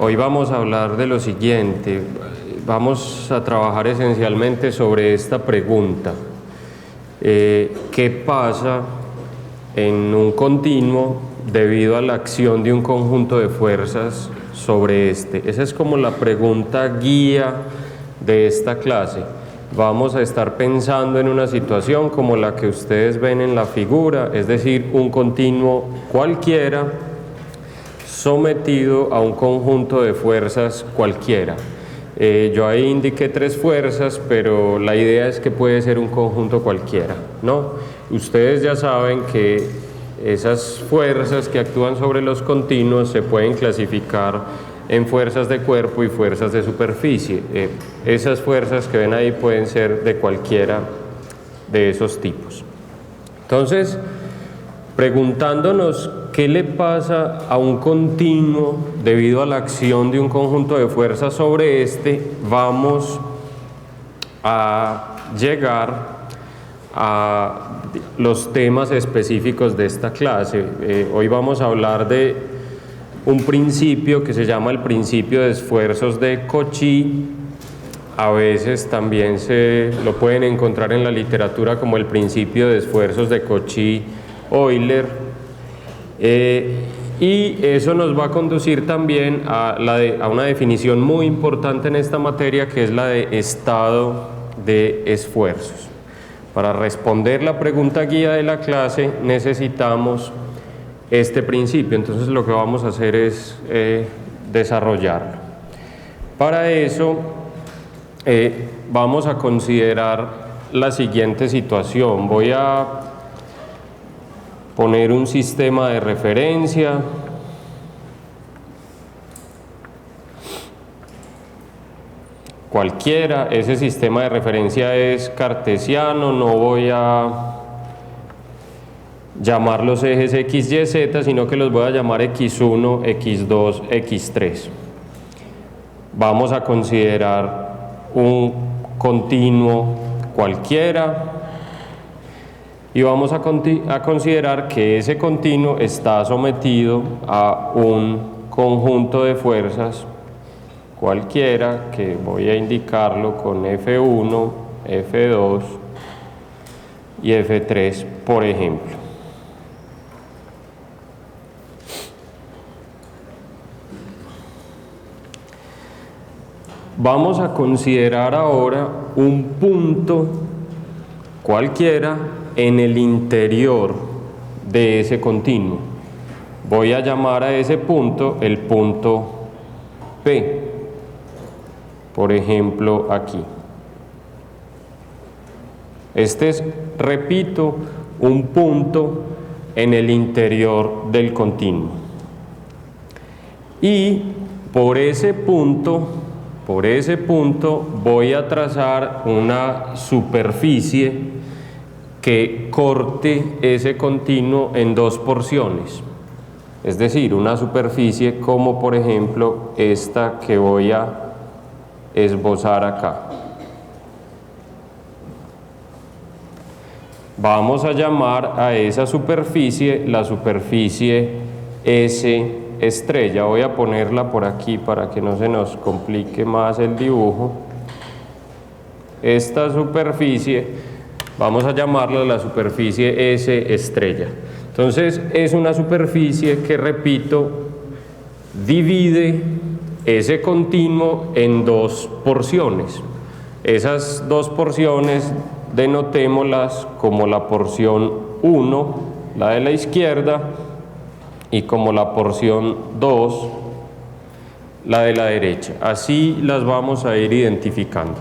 Hoy vamos a hablar de lo siguiente. Vamos a trabajar esencialmente sobre esta pregunta. ¿Qué pasa en un continuo debido a la acción de un conjunto de fuerzas sobre este? Esa es como la pregunta guía de esta clase. Vamos a estar pensando en una situación como la que ustedes ven en la figura, es decir, un continuo cualquiera sometido a un conjunto de fuerzas cualquiera. Yo ahí indiqué 3 fuerzas, pero la idea es que puede ser un conjunto cualquiera, ¿no? Ustedes ya saben que esas fuerzas que actúan sobre los continuos se pueden clasificar en fuerzas de cuerpo y fuerzas de superficie. Esas fuerzas que ven ahí pueden ser de cualquiera de esos tipos. Entonces, preguntándonos qué le pasa a un continuo debido a la acción de un conjunto de fuerzas sobre este, vamos a llegar a los temas específicos de esta clase. Hoy vamos a hablar de un principio que se llama el principio de esfuerzos de Cauchy. A veces también se lo pueden encontrar en la literatura como el principio de esfuerzos de Cauchy-Euler. Y eso nos va a conducir también a una definición muy importante en esta materia, que es la de estado de esfuerzos. Para responder la pregunta guía de la clase necesitamos este principio, entonces lo que vamos a hacer es desarrollarlo. Para eso vamos a considerar la siguiente situación. Voy a poner un sistema de referencia. Cualquiera, ese sistema de referencia es cartesiano, no voy a llamar los ejes X, Y, Z, sino que los voy a llamar X1, X2, X3. Vamos a considerar un continuo cualquiera y vamos a considerar que ese continuo está sometido a un conjunto de fuerzas cualquiera, que voy a indicarlo con F1, F2 y F3, por ejemplo. Vamos a considerar ahora un punto cualquiera en el interior de ese continuo. Voy a llamar a ese punto el punto P, por ejemplo, aquí. Este es, repito, un punto en el interior del continuo. Y por ese punto voy a trazar una superficie que corte ese continuo en 2 porciones. Es decir, una superficie como por ejemplo esta que voy a esbozar acá. Vamos a llamar a esa superficie la superficie S estrella. Voy a ponerla por aquí para que no se nos complique más el dibujo. Esta superficie vamos a llamarla la superficie S estrella. Entonces es una superficie que, repito, divide ese continuo en 2 porciones. Esas 2 porciones denotémoslas como la porción 1, la de la izquierda, y como la porción 2, la de la derecha. Así las vamos a ir identificando.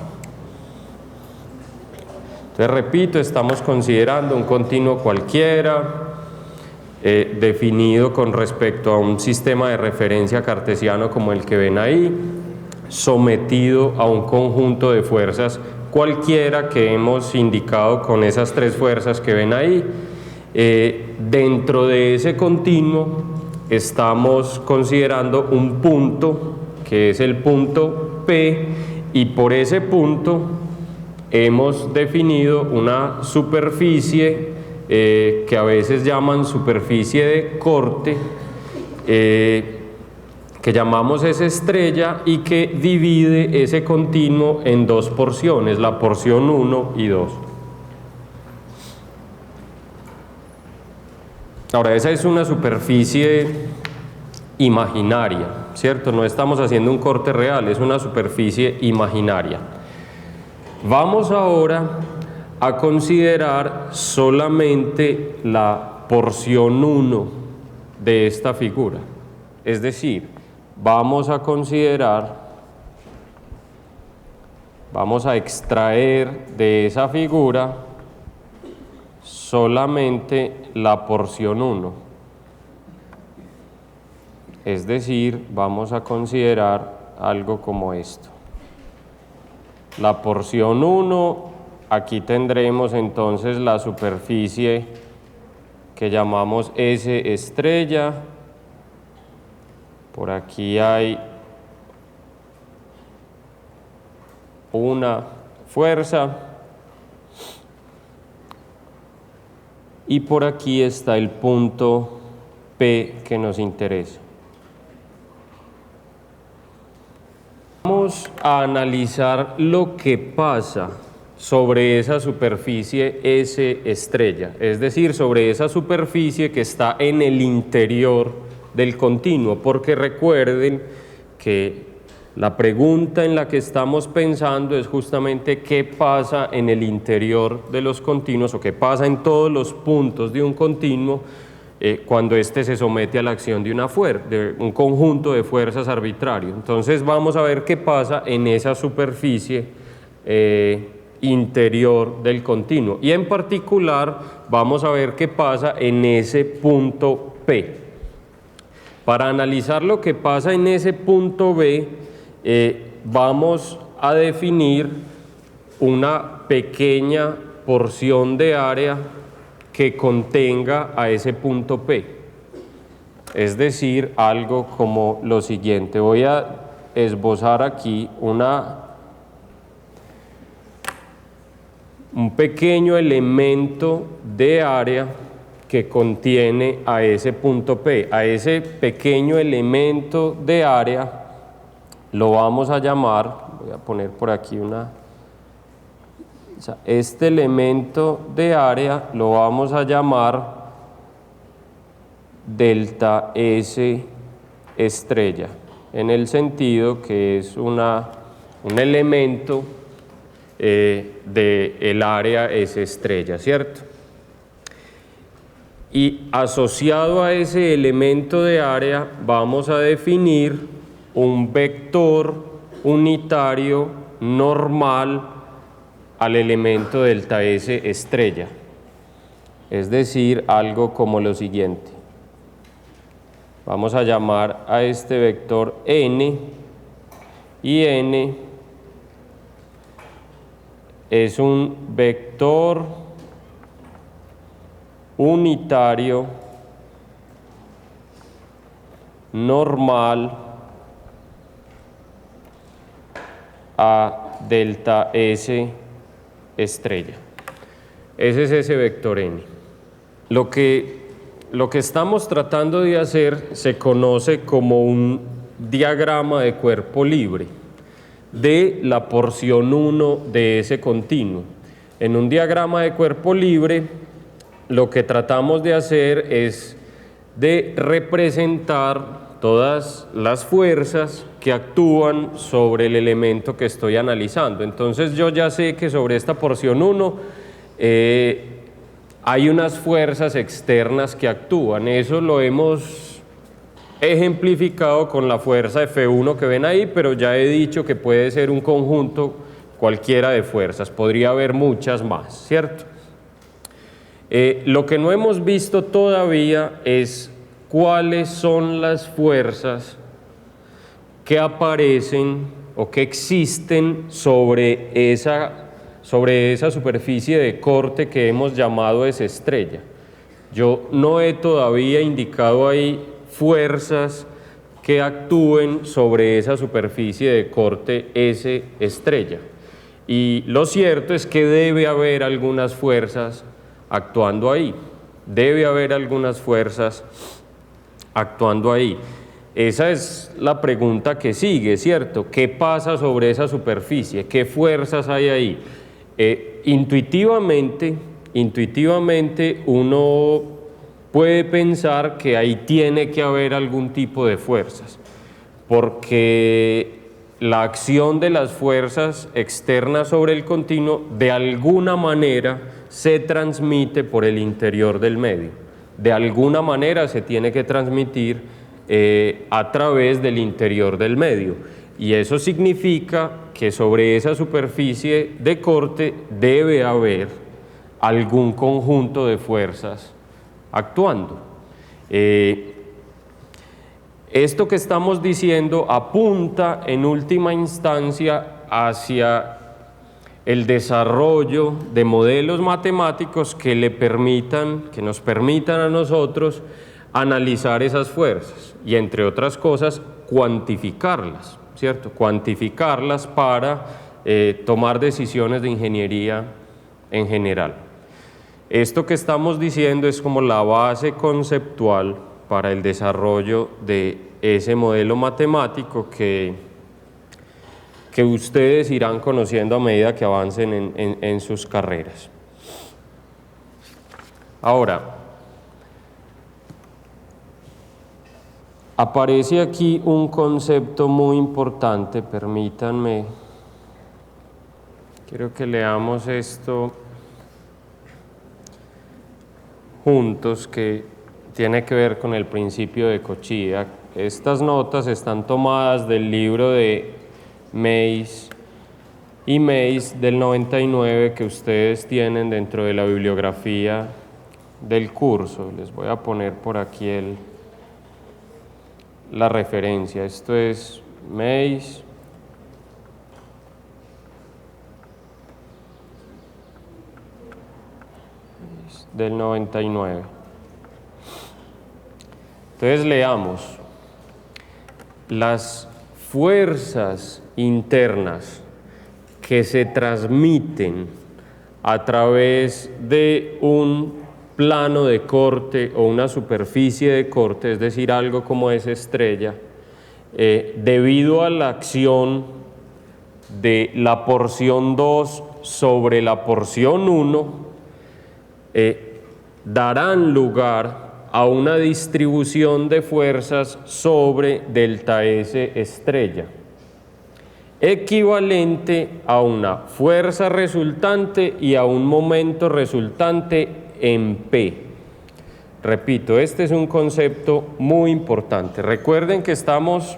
Entonces, repito, estamos considerando un continuo cualquiera, definido con respecto a un sistema de referencia cartesiano como el que ven ahí, sometido a un conjunto de fuerzas cualquiera que hemos indicado con esas 3 fuerzas que ven ahí. Dentro de ese continuo estamos considerando un punto que es el punto P, y por ese punto hemos definido una superficie que a veces llaman superficie de corte, que llamamos S estrella y que divide ese continuo en dos porciones, la porción 1 y 2. Ahora, esa es una superficie imaginaria, ¿cierto? No estamos haciendo un corte real, es una superficie imaginaria. Vamos ahora a considerar solamente la porción 1 de esta figura. Es decir, vamos a extraer de esa figura solamente la porción 1. Es decir, vamos a considerar algo como esto. La porción 1, aquí tendremos entonces la superficie que llamamos S estrella. Por aquí hay una fuerza y por aquí está el punto P que nos interesa. Vamos a analizar lo que pasa sobre esa superficie S estrella, es decir, sobre esa superficie que está en el interior del continuo, porque recuerden que la pregunta en la que estamos pensando es justamente qué pasa en el interior de los continuos o qué pasa en todos los puntos de un continuo cuando éste se somete a la acción de un conjunto de fuerzas arbitrario. Entonces vamos a ver qué pasa en esa superficie interior del continuo y en particular vamos a ver qué pasa en ese punto P. Para analizar lo que pasa en ese punto B, vamos a definir una pequeña porción de área que contenga a ese punto P. Es decir, algo como lo siguiente. Voy a esbozar aquí un pequeño elemento de área que contiene a ese punto P. A ese pequeño elemento de área lo vamos a llamar, voy a poner por aquí este elemento de área lo vamos a llamar delta S estrella, en el sentido que es un elemento del área S estrella, ¿cierto? Y asociado a ese elemento de área vamos a definir un vector unitario normal al elemento delta S estrella, es decir, algo como lo siguiente. Vamos a llamar a este vector n, y n es un vector unitario normal a delta S estrella. Ese es ese vector n. Lo que estamos tratando de hacer se conoce como un diagrama de cuerpo libre de la porción 1 de ese continuo. En un diagrama de cuerpo libre lo que tratamos de hacer es de representar todas las fuerzas que actúan sobre el elemento que estoy analizando. Entonces yo ya sé que sobre esta porción 1 hay unas fuerzas externas que actúan. Eso lo hemos ejemplificado con la fuerza F1 que ven ahí, pero ya he dicho que puede ser un conjunto cualquiera de fuerzas, podría haber muchas más, ¿cierto? Lo que no hemos visto todavía es cuáles son las fuerzas que aparecen o que existen sobre esa superficie de corte que hemos llamado S estrella. Yo no he todavía indicado ahí fuerzas que actúen sobre esa superficie de corte S estrella. Y lo cierto es que debe haber algunas fuerzas actuando ahí. Debe haber algunas fuerzas actuando ahí. esa es la pregunta que sigue, ¿cierto? ¿Qué pasa sobre esa superficie? ¿Qué fuerzas hay ahí? Intuitivamente uno puede pensar que ahí tiene que haber algún tipo de fuerzas, porque la acción de las fuerzas externas sobre el continuo de alguna manera se transmite por el interior del medio. De alguna manera se tiene que transmitir a través del interior del medio. Y eso significa que sobre esa superficie de corte debe haber algún conjunto de fuerzas actuando. Esto que estamos diciendo apunta en última instancia hacia el desarrollo de modelos matemáticos que nos permitan a nosotros analizar esas fuerzas y, entre otras cosas, cuantificarlas, ¿cierto? Cuantificarlas para tomar decisiones de ingeniería en general. Esto que estamos diciendo es como la base conceptual para el desarrollo de ese modelo matemático que ustedes irán conociendo a medida que avancen en sus carreras. Ahora, aparece aquí un concepto muy importante, permítanme, quiero que leamos esto juntos, que tiene que ver con el principio de Cauchy. Estas notas están tomadas del libro de Mays y Mays del 99 que ustedes tienen dentro de la bibliografía del curso. Les voy a poner por aquí la referencia. Esto es Mays del 99. Entonces leamos. Las fuerzas internas que se transmiten a través de un plano de corte o una superficie de corte, es decir, algo como esa estrella, debido a la acción de la porción 2 sobre la porción 1, darán lugar a una distribución de fuerzas sobre delta S estrella, equivalente a una fuerza resultante y a un momento resultante en P. Repito, este es un concepto muy importante. Recuerden que estamos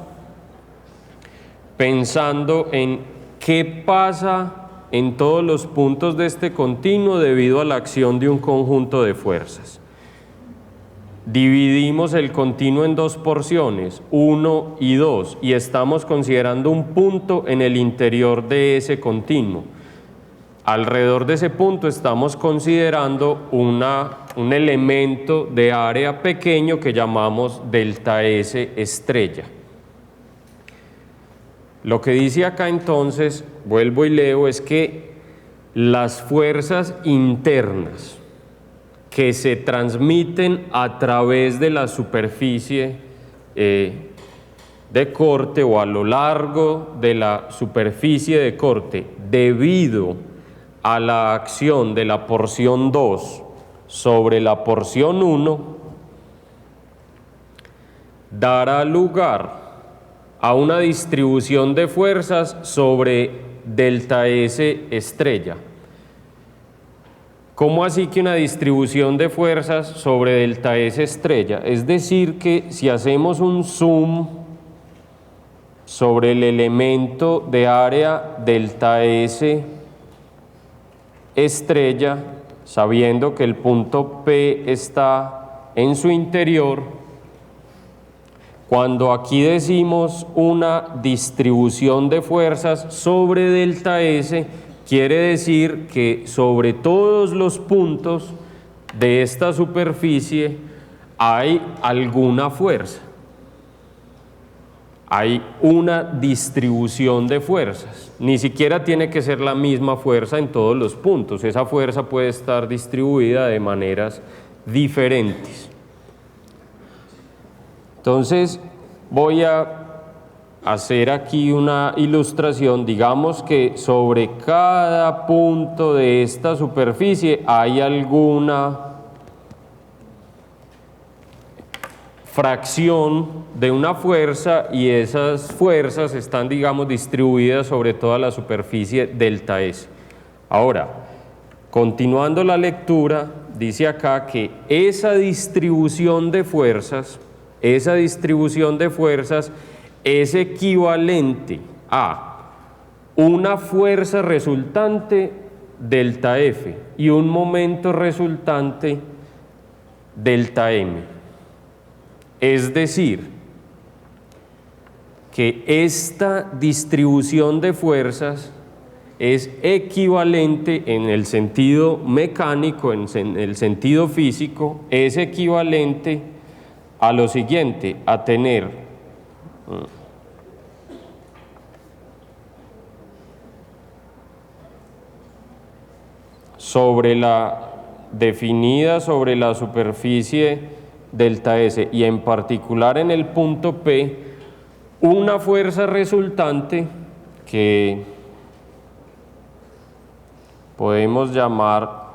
pensando en qué pasa en todos los puntos de este continuo debido a la acción de un conjunto de fuerzas. Dividimos el continuo en dos porciones, 1 y 2, y estamos considerando un punto en el interior de ese continuo. Alrededor de ese punto estamos considerando un elemento de área pequeño que llamamos delta S estrella. Lo que dice acá entonces, vuelvo y leo, es que las fuerzas internas que se transmiten a través de la superficie de corte o a lo largo de la superficie de corte debido a la acción de la porción 2 sobre la porción 1 dará lugar a una distribución de fuerzas sobre delta S estrella. ¿Cómo así que una distribución de fuerzas sobre delta S estrella? Es decir, que si hacemos un zoom sobre el elemento de área delta S estrella, sabiendo que el punto P está en su interior, cuando aquí decimos una distribución de fuerzas sobre delta S, quiere decir que sobre todos los puntos de esta superficie hay alguna fuerza. Hay una distribución de fuerzas. Ni siquiera tiene que ser la misma fuerza en todos los puntos. Esa fuerza puede estar distribuida de maneras diferentes. Entonces, voy a hacer aquí una ilustración. Digamos que sobre cada punto de esta superficie hay alguna fracción de una fuerza y esas fuerzas están, digamos, distribuidas sobre toda la superficie delta S. Ahora, continuando la lectura, dice acá que esa distribución de fuerzas es equivalente a una fuerza resultante delta F y un momento resultante delta M. Es decir, que esta distribución de fuerzas es equivalente en el sentido mecánico, en el sentido físico, es equivalente a lo siguiente, a tener definida sobre la superficie delta S y en particular en el punto P, una fuerza resultante que podemos llamar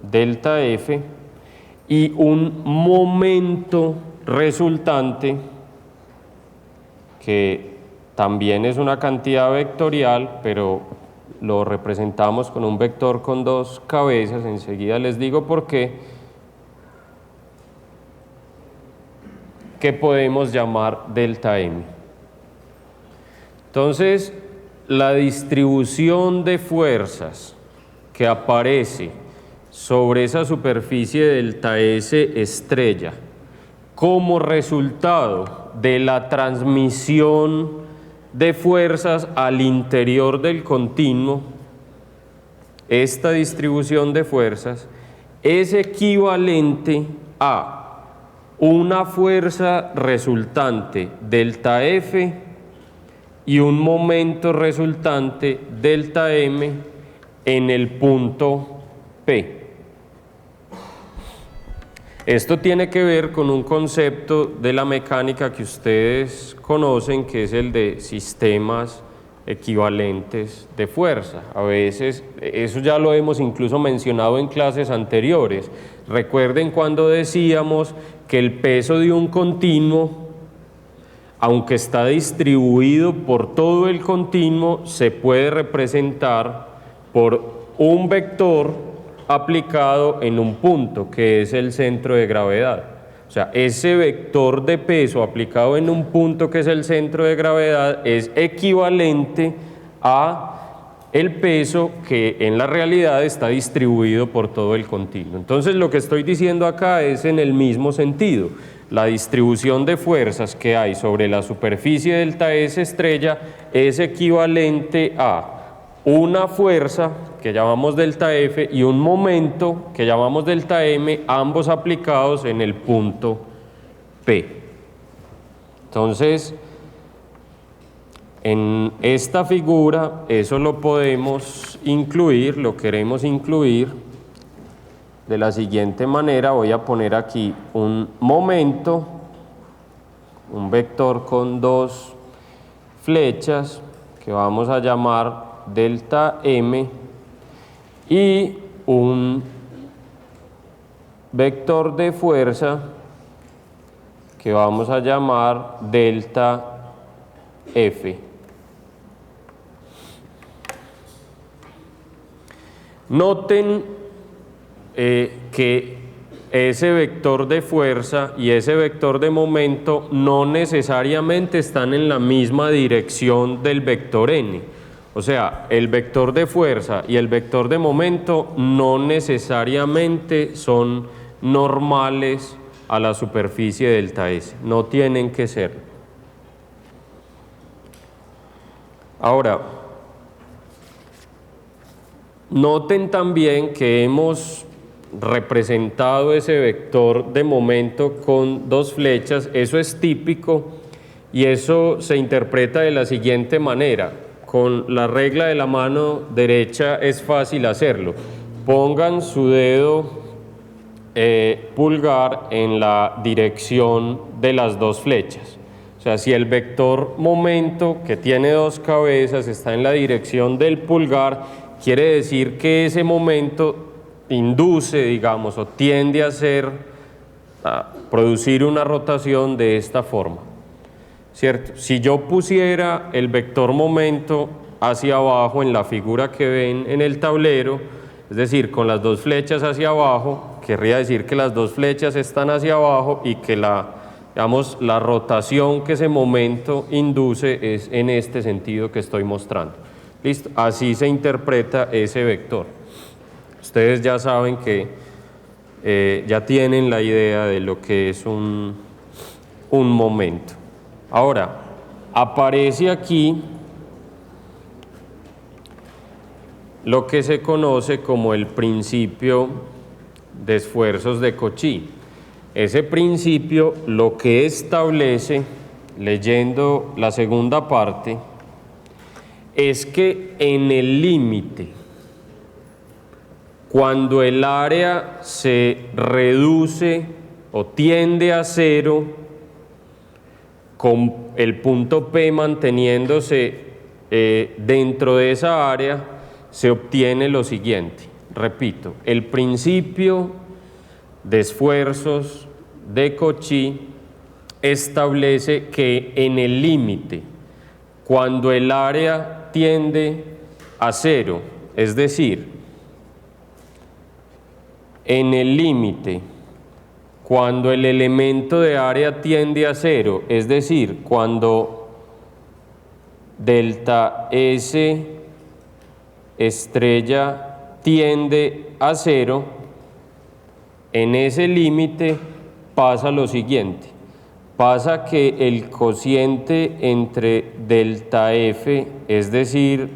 delta F y un momento resultante que también es una cantidad vectorial, pero lo representamos con un vector con dos cabezas. Enseguida les digo por qué, que podemos llamar delta M. Entonces, la distribución de fuerzas que aparece sobre esa superficie delta S estrella como resultado de la transmisión de fuerzas al interior del continuo, esta distribución de fuerzas es equivalente a una fuerza resultante delta F y un momento resultante delta M en el punto P. Esto tiene que ver con un concepto de la mecánica que ustedes conocen, que es el de sistemas equivalentes de fuerza. A veces, eso ya lo hemos incluso mencionado en clases anteriores. Recuerden cuando decíamos que el peso de un continuo, aunque está distribuido por todo el continuo, se puede representar por un vector aplicado en un punto, que es el centro de gravedad. O sea, ese vector de peso aplicado en un punto, que es el centro de gravedad, es equivalente a el peso que en la realidad está distribuido por todo el continuo. Entonces, lo que estoy diciendo acá es en el mismo sentido. La distribución de fuerzas que hay sobre la superficie delta S estrella es equivalente a una fuerza que llamamos delta F y un momento que llamamos delta M, ambos aplicados en el punto P. Entonces, en esta figura eso lo podemos incluir, lo queremos incluir de la siguiente manera. Voy a poner aquí un momento, un vector con dos flechas que vamos a llamar delta M y un vector de fuerza que vamos a llamar delta F. Noten que ese vector de fuerza y ese vector de momento no necesariamente están en la misma dirección del vector n. O sea, el vector de fuerza y el vector de momento no necesariamente son normales a la superficie delta S, no tienen que ser. Ahora, noten también que hemos representado ese vector de momento con dos flechas. Eso es típico y eso se interpreta de la siguiente manera. Con la regla de la mano derecha es fácil hacerlo. Pongan su dedo pulgar en la dirección de las dos flechas. O sea, si el vector momento, que tiene dos cabezas, está en la dirección del pulgar, quiere decir que ese momento induce, digamos, o tiende a producir una rotación de esta forma, ¿cierto? Si yo pusiera el vector momento hacia abajo en la figura que ven en el tablero, es decir, con las dos flechas hacia abajo, querría decir que las dos flechas están hacia abajo y que digamos, la rotación que ese momento induce es en este sentido que estoy mostrando. ¿Listo? Así se interpreta ese vector. Ustedes ya saben que ya tienen la idea de lo que es un momento. Ahora, aparece aquí lo que se conoce como el principio de esfuerzos de Cauchy. Ese principio lo que establece, leyendo la segunda parte, es que en el límite, cuando el área se reduce o tiende a cero, con el punto P manteniéndose dentro de esa área, se obtiene lo siguiente. Repito, el principio de esfuerzos de Cauchy establece que en el límite, cuando el área tiende a cero, es decir, en el límite, cuando el elemento de área tiende a cero, es decir, cuando delta S estrella tiende a cero, en ese límite pasa lo siguiente. Pasa que el cociente entre delta F, es decir,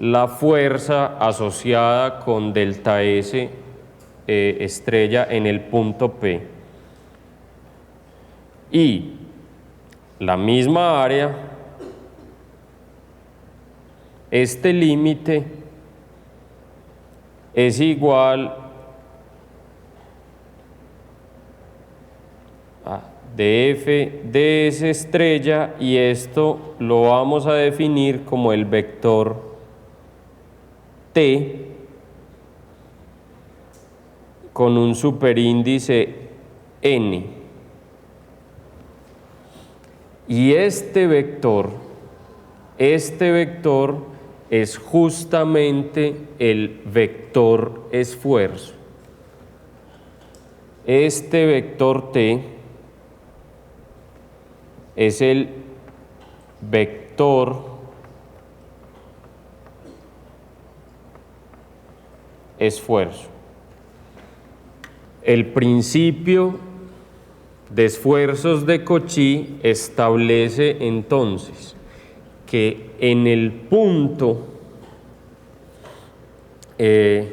la fuerza asociada con delta S estrella en el punto P, y la misma área, este límite es igual a df ds estrella, y esto lo vamos a definir como el vector t con un superíndice n. Y este vector es justamente el vector esfuerzo. Este vector t es el vector esfuerzo. El principio de esfuerzos de Cauchy establece entonces que en el punto P,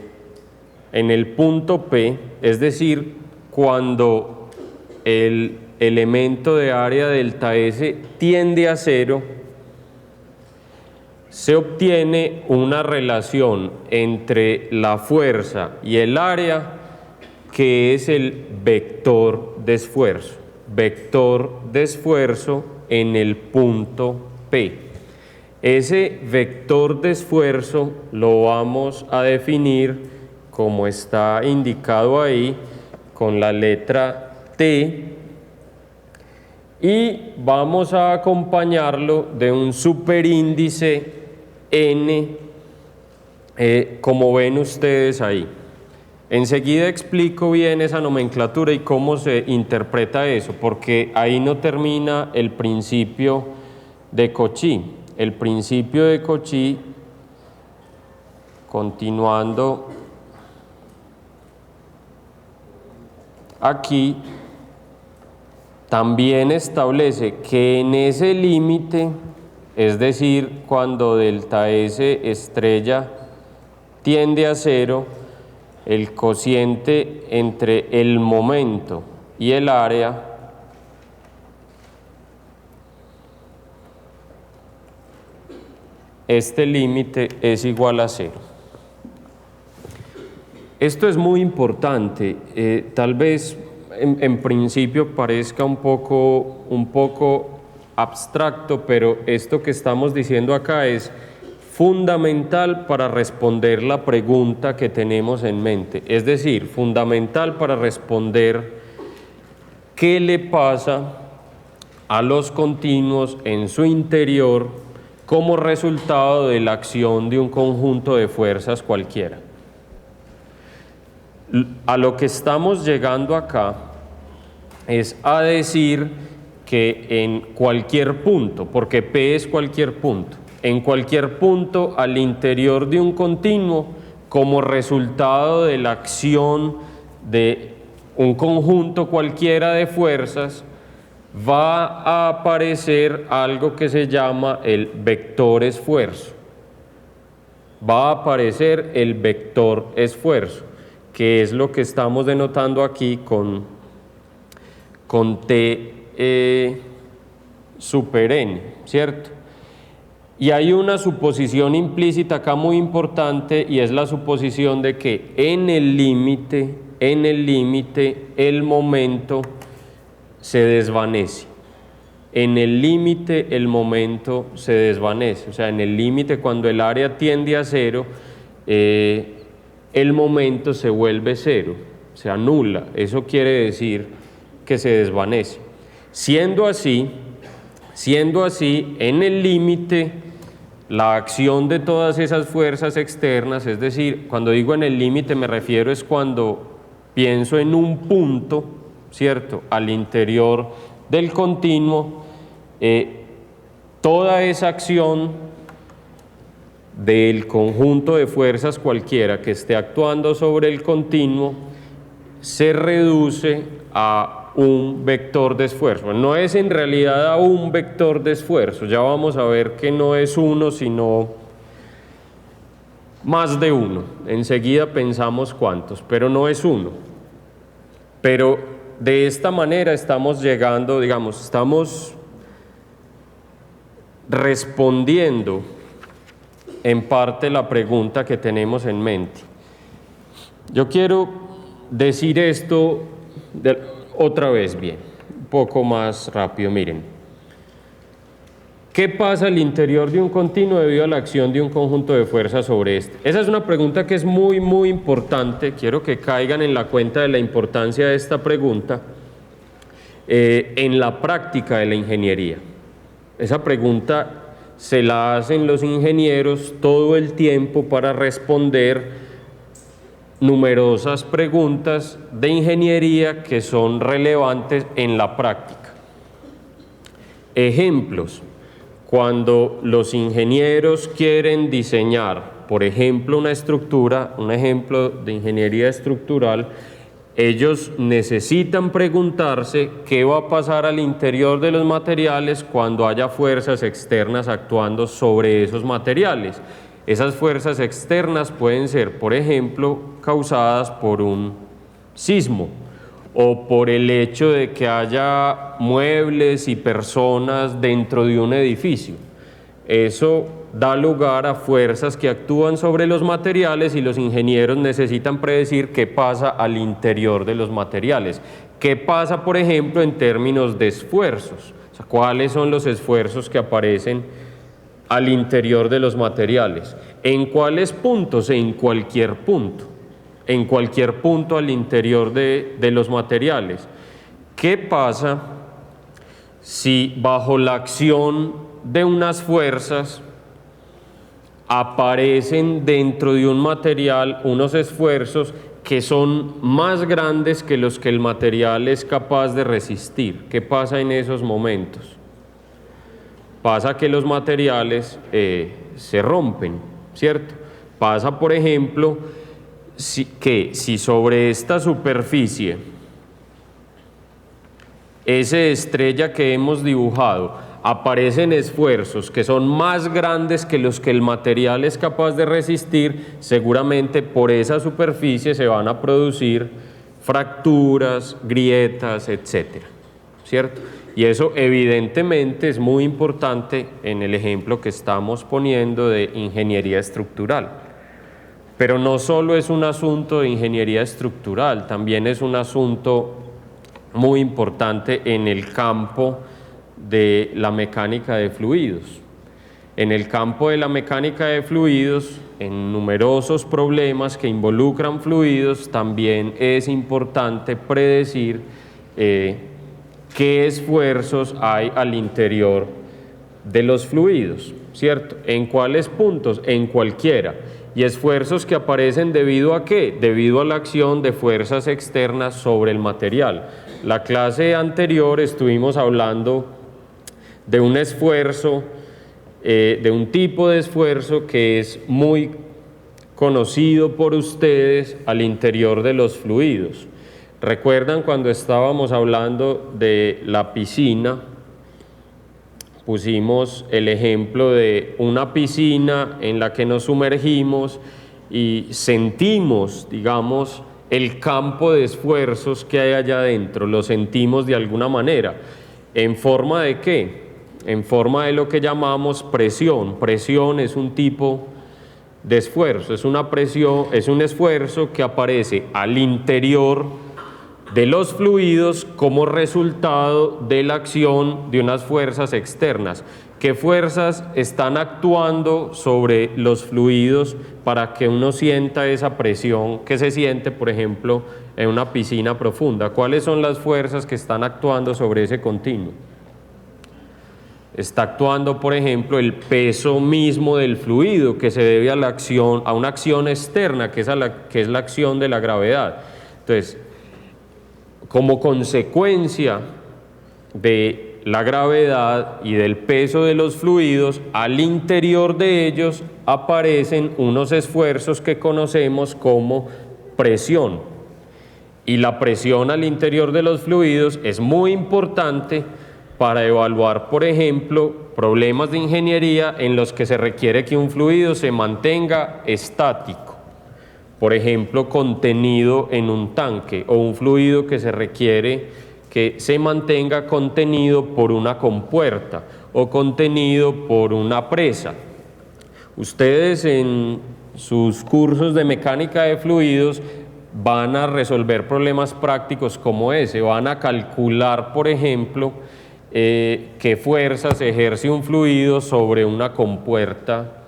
es decir, cuando el elemento de área delta S tiende a cero, se obtiene una relación entre la fuerza y el área que es el vector de esfuerzo en el punto P. Ese vector de esfuerzo lo vamos a definir como está indicado ahí con la letra T, y vamos a acompañarlo de un superíndice N, como ven ustedes ahí. Enseguida explico bien esa nomenclatura y cómo se interpreta eso, porque ahí no termina el principio de Cauchy. El principio de Cauchy, continuando aquí, también establece que en ese límite, es decir, cuando delta S estrella tiende a cero, el cociente entre el momento y el área este límite es igual a cero. Esto es muy importante. Tal vez en principio parezca un poco abstracto, pero esto que estamos diciendo acá es fundamental para responder la pregunta que tenemos en mente. Es decir, fundamental para responder qué le pasa a los continuos en su interior como resultado de la acción de un conjunto de fuerzas cualquiera. A lo que estamos llegando acá es a decir que en cualquier punto, porque P es cualquier punto, en cualquier punto al interior de un continuo, como resultado de la acción de un conjunto cualquiera de fuerzas, va a aparecer algo que se llama el vector esfuerzo. Va a aparecer el vector esfuerzo, que es lo que estamos denotando aquí con T super n, ¿cierto? Y hay una suposición implícita acá muy importante, y es la suposición de que en el límite el momento se desvanece. En el límite el momento se desvanece. O sea, en el límite, cuando el área tiende a cero, el momento se vuelve cero, se anula. Eso quiere decir que se desvanece. Siendo así, en el límite, la acción de todas esas fuerzas externas, es decir, cuando digo en el límite me refiero es cuando pienso en un punto, ¿cierto?, al interior del continuo, toda esa acción del conjunto de fuerzas cualquiera que esté actuando sobre el continuo se reduce a un vector de esfuerzo. No es en realidad a un vector de esfuerzo, ya vamos a ver que no es uno, sino más de uno. Enseguida pensamos cuántos, pero no es uno. Pero de esta manera estamos llegando, digamos, estamos respondiendo en parte la pregunta que tenemos en mente. Yo quiero decir esto otra vez bien, un poco más rápido. Miren, ¿qué pasa al interior de un continuo debido a la acción de un conjunto de fuerzas sobre este? Esa es una pregunta que es muy, muy importante. Quiero que caigan en la cuenta de la importancia de esta pregunta en la práctica de la ingeniería. Esa pregunta se la hacen los ingenieros todo el tiempo para responder numerosas preguntas de ingeniería que son relevantes en la práctica. Ejemplos: cuando los ingenieros quieren diseñar, por ejemplo, una estructura, un ejemplo de ingeniería estructural, ellos necesitan preguntarse qué va a pasar al interior de los materiales cuando haya fuerzas externas actuando sobre esos materiales. Esas fuerzas externas pueden ser, por ejemplo, causadas por un sismo o por el hecho de que haya muebles y personas dentro de un edificio. Eso da lugar a fuerzas que actúan sobre los materiales y los ingenieros necesitan predecir qué pasa al interior de los materiales. ¿Qué pasa, por ejemplo, en términos de esfuerzos? O sea, ¿cuáles son los esfuerzos que aparecen al interior de los materiales? ¿En cuáles puntos? En cualquier punto. En cualquier punto al interior de los materiales. ¿Qué pasa si bajo la acción de unas fuerzas aparecen dentro de un material unos esfuerzos que son más grandes que los que el material es capaz de resistir? ¿Qué pasa en esos momentos? Pasa que los materiales se rompen, ¿cierto? Pasa, por ejemplo, si sobre esta superficie, esa estrella que hemos dibujado, aparecen esfuerzos que son más grandes que los que el material es capaz de resistir, seguramente por esa superficie se van a producir fracturas, grietas, etcétera, ¿cierto? Y eso evidentemente es muy importante en el ejemplo que estamos poniendo de ingeniería estructural. Pero no solo es un asunto de ingeniería estructural, también es un asunto muy importante en el campo de la mecánica de fluidos. En el campo de la mecánica de fluidos, en numerosos problemas que involucran fluidos, también es importante predecir qué esfuerzos hay al interior de los fluidos, ¿cierto? ¿En cuáles puntos? En cualquiera. ¿Y esfuerzos que aparecen debido a qué? Debido a la acción de fuerzas externas sobre el material. La clase anterior estuvimos hablando de un esfuerzo, de un tipo de esfuerzo que es muy conocido por ustedes al interior de los fluidos. ¿Recuerdan cuando estábamos hablando de la piscina? Pusimos el ejemplo de una piscina en la que nos sumergimos y sentimos, digamos, el campo de esfuerzos que hay allá adentro, lo sentimos de alguna manera. ¿En forma de qué? En forma de lo que llamamos presión. Presión es un tipo de esfuerzo, es una presión, es un esfuerzo que aparece al interior de los fluidos como resultado de la acción de unas fuerzas externas. ¿Qué fuerzas están actuando sobre los fluidos para que uno sienta esa presión que se siente, por ejemplo, en una piscina profunda? ¿Cuáles son las fuerzas que están actuando sobre ese continuo? Está actuando, por ejemplo, el peso mismo del fluido, que se debe a la acción, a una acción externa, que es la acción de la gravedad. Entonces, como consecuencia de la gravedad y del peso de los fluidos, al interior de ellos aparecen unos esfuerzos que conocemos como presión. Y la presión al interior de los fluidos es muy importante para evaluar, por ejemplo, problemas de ingeniería en los que se requiere que un fluido se mantenga estático. Por ejemplo, contenido en un tanque, o un fluido que se requiere que se mantenga contenido por una compuerta o contenido por una presa. Ustedes en sus cursos de mecánica de fluidos van a resolver problemas prácticos como ese, van a calcular, por ejemplo, qué fuerzas ejerce un fluido sobre una compuerta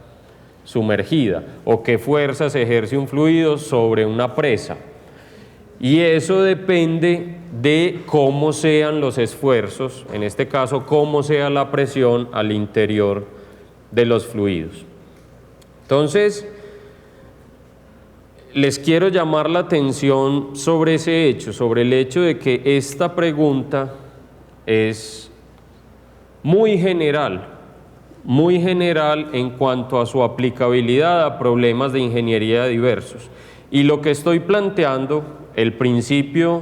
sumergida o qué fuerzas ejerce un fluido sobre una presa. Y eso depende de cómo sean los esfuerzos, en este caso cómo sea la presión al interior de los fluidos. Entonces, les quiero llamar la atención sobre ese hecho, sobre el hecho de que esta pregunta es muy general en cuanto a su aplicabilidad a problemas de ingeniería diversos. Y lo que estoy planteando, el principio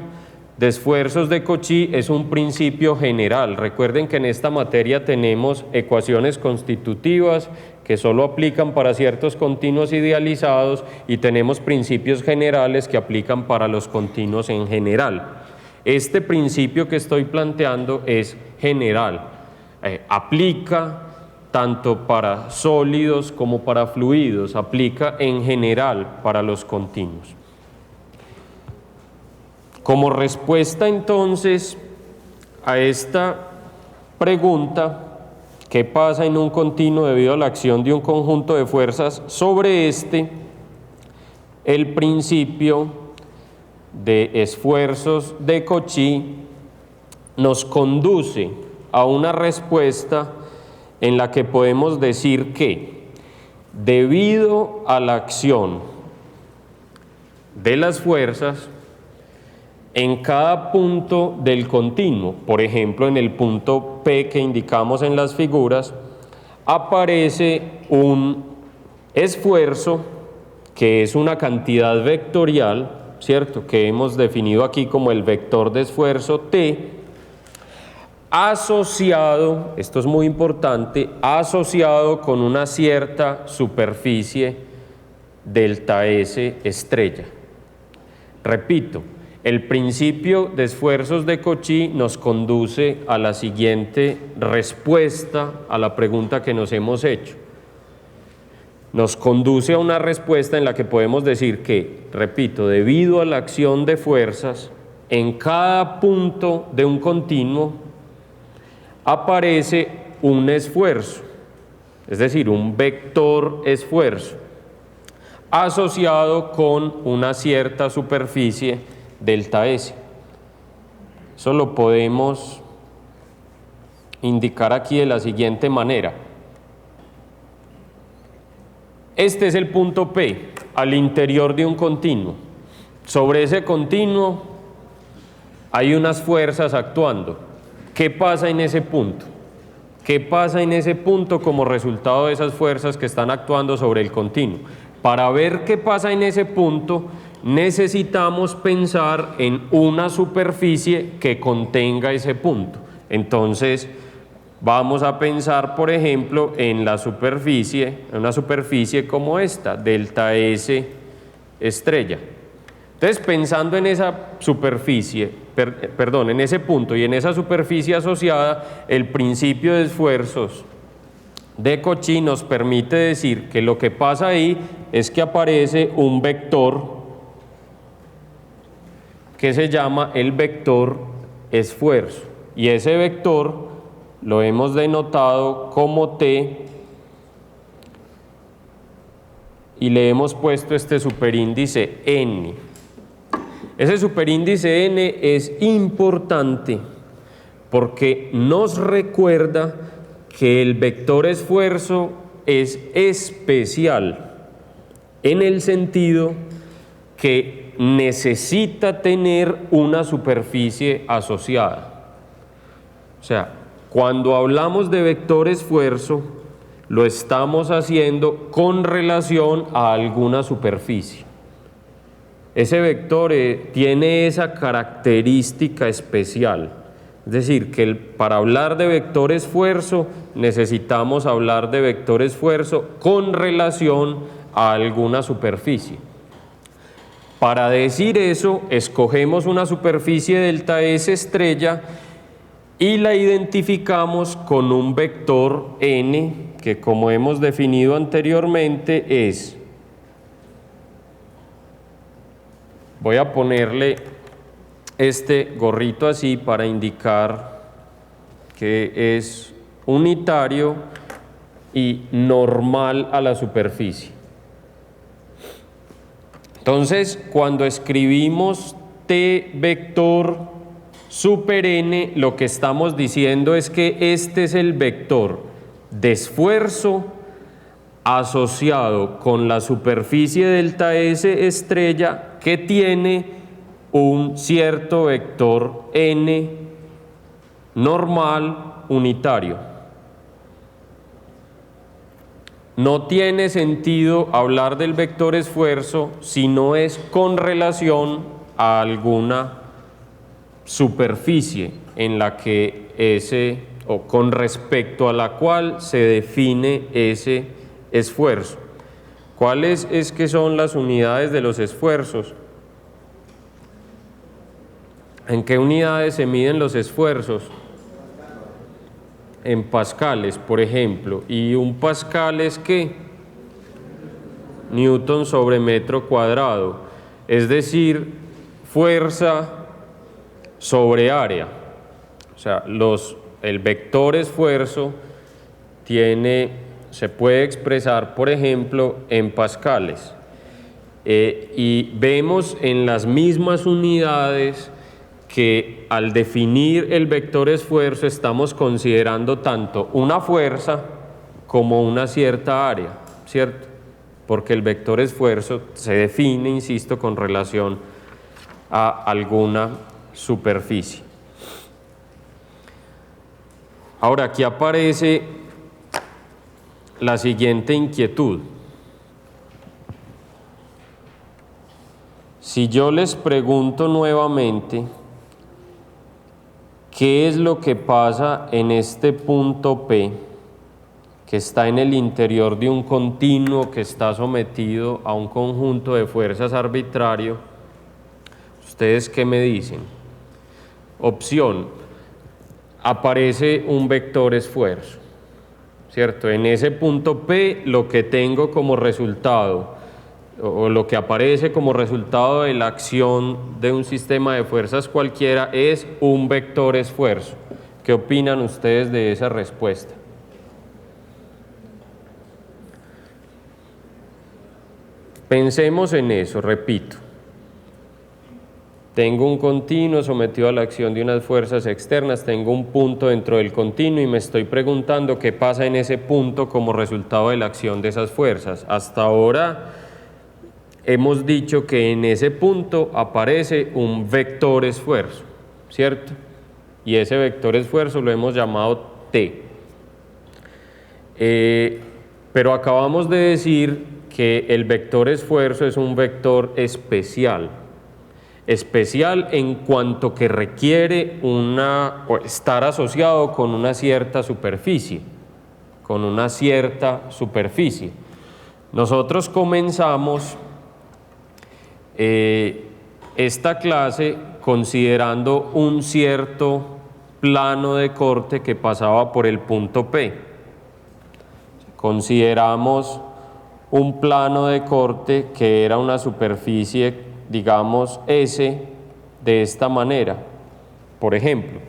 de esfuerzos de Cauchy, es un principio general. Recuerden que en esta materia tenemos ecuaciones constitutivas que solo aplican para ciertos continuos idealizados y tenemos principios generales que aplican para los continuos en general. Este principio que estoy planteando es general. Aplica tanto para sólidos como para fluidos, aplica en general para los continuos. Como respuesta entonces a esta pregunta, ¿qué pasa en un continuo debido a la acción de un conjunto de fuerzas sobre este? El principio de esfuerzos de Cauchy nos conduce a una respuesta en la que podemos decir que debido a la acción de las fuerzas en cada punto del continuo, por ejemplo en el punto P que indicamos en las figuras, aparece un esfuerzo que es una cantidad vectorial, ¿cierto?, que hemos definido aquí como el vector de esfuerzo T, asociado, esto es muy importante, asociado con una cierta superficie delta S estrella. Repito, el principio de esfuerzos de Cauchy nos conduce a la siguiente respuesta a la pregunta que nos hemos hecho. nos conduce a una respuesta en la que podemos decir que, repito, debido a la acción de fuerzas, en cada punto de un continuo aparece un esfuerzo, es decir, un vector esfuerzo, asociado con una cierta superficie delta S. Eso lo podemos indicar aquí de la siguiente manera. Este es el punto P, al interior de un continuo. Sobre ese continuo hay unas fuerzas actuando. ¿Qué pasa en ese punto? ¿Qué pasa en ese punto como resultado de esas fuerzas que están actuando sobre el continuo? Para ver qué pasa en ese punto, necesitamos pensar en una superficie que contenga ese punto. Entonces, vamos a pensar, por ejemplo, en la superficie, en una superficie como esta, delta S estrella. Entonces, pensando en esa superficie, en ese punto y en esa superficie asociada, el principio de esfuerzos de Cauchy nos permite decir que lo que pasa ahí es que aparece un vector que se llama el vector esfuerzo, y ese vector lo hemos denotado como T y le hemos puesto este superíndice N. Ese superíndice N es importante porque nos recuerda que el vector esfuerzo es especial en el sentido que necesita tener una superficie asociada. O sea, cuando hablamos de vector esfuerzo, lo estamos haciendo con relación a alguna superficie. Ese vector tiene esa característica especial. Es decir, que para hablar de vector esfuerzo necesitamos hablar de vector esfuerzo con relación a alguna superficie. Para decir eso, escogemos una superficie delta S estrella y la identificamos con un vector N que, como hemos definido anteriormente, es, voy a ponerle este gorrito así para indicar que es unitario y normal a la superficie. Entonces, cuando escribimos T vector super N, lo que estamos diciendo es que este es el vector de esfuerzo asociado con la superficie delta S estrella que tiene un cierto vector N normal unitario. No tiene sentido hablar del vector esfuerzo si no es con relación a alguna superficie en la que o con respecto a la cual se define ese esfuerzo. ¿Cuáles es que son las unidades de los esfuerzos? ¿En qué unidades se miden los esfuerzos? En pascales, por ejemplo. ¿Y un pascal es qué? Newton sobre metro cuadrado. Es decir, fuerza sobre área. O sea, el vector esfuerzo se puede expresar, por ejemplo, en pascales. Y vemos en las mismas unidades que al definir el vector esfuerzo estamos considerando tanto una fuerza como una cierta área, ¿cierto? Porque el vector esfuerzo se define, insisto, con relación a alguna superficie. Ahora, aquí aparece la siguiente inquietud. Si yo les pregunto nuevamente, ¿qué es lo que pasa en este punto P, que está en el interior de un continuo que está sometido a un conjunto de fuerzas arbitrario? ¿Ustedes qué me dicen? Opción: aparece un vector esfuerzo, ¿cierto? En ese punto P lo que tengo como resultado, o lo que aparece como resultado de la acción de un sistema de fuerzas cualquiera, es un vector esfuerzo. ¿Qué opinan ustedes de esa respuesta? Pensemos en eso, repito. Tengo un continuo sometido a la acción de unas fuerzas externas, tengo un punto dentro del continuo y me estoy preguntando qué pasa en ese punto como resultado de la acción de esas fuerzas. Hasta ahora hemos dicho que en ese punto aparece un vector esfuerzo, ¿cierto? Y ese vector esfuerzo lo hemos llamado T. Pero acabamos de decir que el vector esfuerzo es un vector especial. Especial en cuanto que requiere estar asociado con una cierta superficie. Nosotros comenzamos esta clase considerando un cierto plano de corte que pasaba por el punto P. Consideramos un plano de corte que era una superficie, digamos, S, de esta manera. Por ejemplo,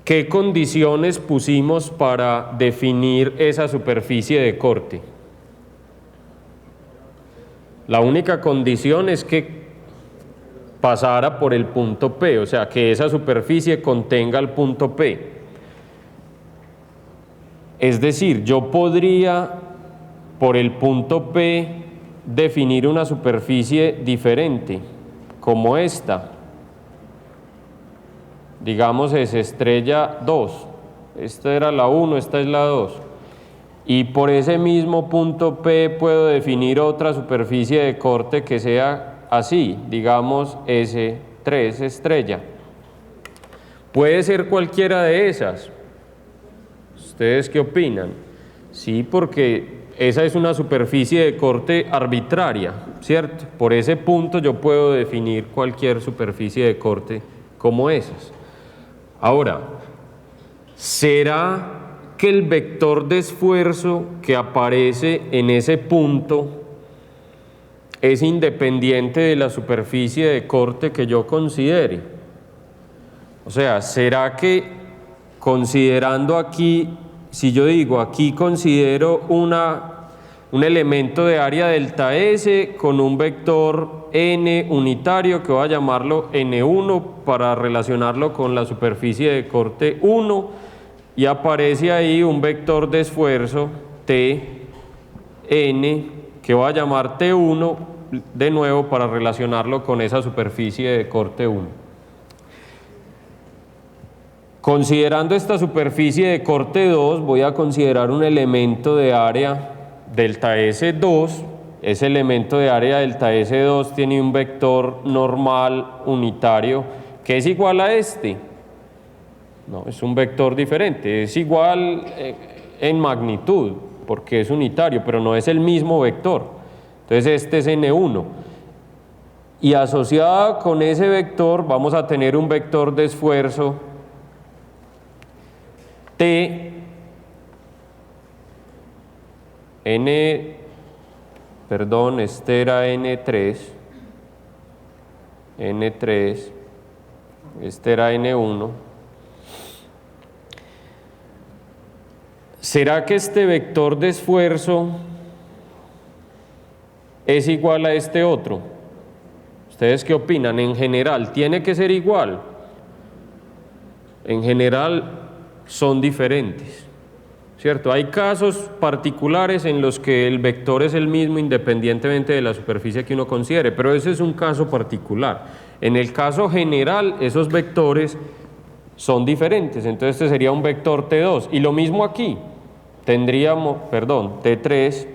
¿qué condiciones pusimos para definir esa superficie de corte? La única condición es que pasara por el punto P, o sea, que esa superficie contenga el punto P. Es decir, yo podría, por el punto P, definir una superficie diferente, como esta. Digamos, es estrella 2. Esta era la 1, esta es la 2. Y por ese mismo punto P puedo definir otra superficie de corte que sea así, digamos S3 estrella. Puede ser cualquiera de esas. ¿Ustedes qué opinan? Sí, porque esa es una superficie de corte arbitraria, ¿cierto? Por ese punto yo puedo definir cualquier superficie de corte como esas. Ahora, ¿será que el vector de esfuerzo que aparece en ese punto es independiente de la superficie de corte que yo considere? O sea, ¿será que considerando aquí, si yo digo aquí considero un elemento de área delta S con un vector n unitario que voy a llamarlo n1 para relacionarlo con la superficie de corte 1, y aparece ahí un vector de esfuerzo T n que voy a llamar T1 de nuevo para relacionarlo con esa superficie de corte 1. Considerando esta superficie de corte 2, voy a considerar un elemento de área delta S2. Ese elemento de área delta S2 tiene un vector normal unitario que es igual a este. No, es un vector diferente, es igual en magnitud porque es unitario, pero no es el mismo vector. Entonces este es N1. Y asociado con ese vector vamos a tener un vector de esfuerzo T este era N3, este era N1. ¿Será que este vector de esfuerzo es igual a este otro? ¿Ustedes qué opinan? En general, ¿tiene que ser igual? En general son diferentes, ¿cierto? Hay casos particulares en los que el vector es el mismo independientemente de la superficie que uno considere, pero ese es un caso particular. En el caso general, esos vectores son diferentes, entonces este sería un vector T2, y lo mismo aquí, tendríamos, T3,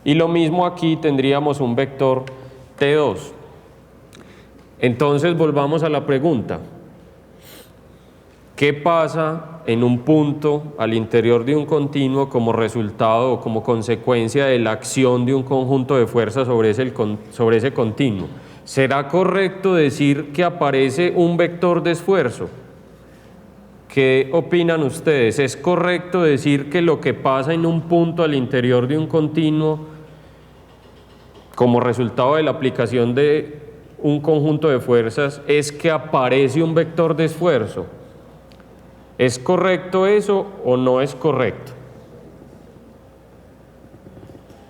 y lo mismo aquí tendríamos un vector T2. Entonces volvamos a la pregunta. ¿Qué pasa en un punto al interior de un continuo como resultado o como consecuencia de la acción de un conjunto de fuerzas sobre ese continuo? ¿Será correcto decir que aparece un vector de esfuerzo? ¿Qué opinan ustedes? ¿Es correcto decir que lo que pasa en un punto al interior de un continuo como resultado de la aplicación de un conjunto de fuerzas es que aparece un vector de esfuerzo? ¿Es correcto eso o no es correcto?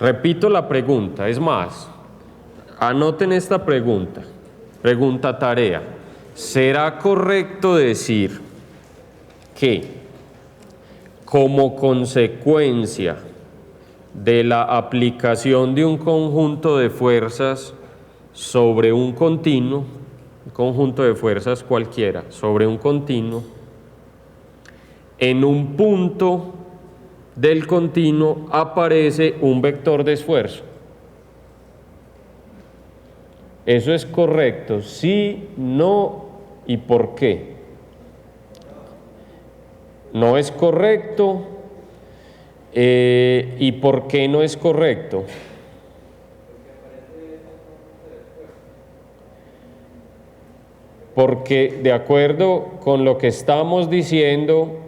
Repito la pregunta, es más, anoten esta pregunta, pregunta tarea. ¿Será correcto decir que como consecuencia de la aplicación de un conjunto de fuerzas sobre un continuo, un conjunto de fuerzas cualquiera sobre un continuo, en un punto del continuo aparece un vector de esfuerzo? ¿Eso es correcto? ¿Sí, no y por qué? ¿No es correcto? ¿Y por qué no es correcto? Porque de acuerdo con lo que estamos diciendo,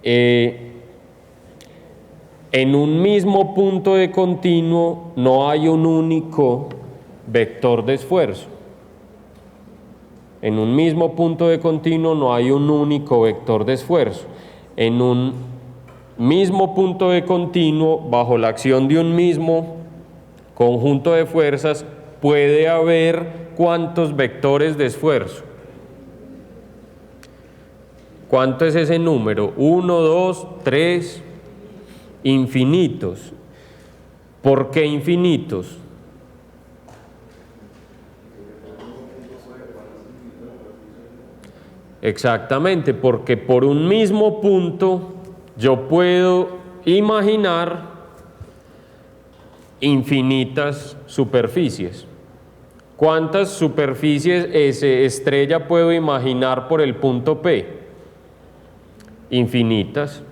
en un mismo punto de continuo no hay un único vector de esfuerzo. En un mismo punto de continuo no hay un único vector de esfuerzo. En un mismo punto de continuo, bajo la acción de un mismo conjunto de fuerzas, puede haber ¿cuántos vectores de esfuerzo? ¿Cuánto es ese número? 1, 2, 3, infinitos. ¿Por qué infinitos? Exactamente, porque por un mismo punto yo puedo imaginar infinitas superficies. ¿Cuántas superficies S estrella puedo imaginar por el punto P? Infinitas.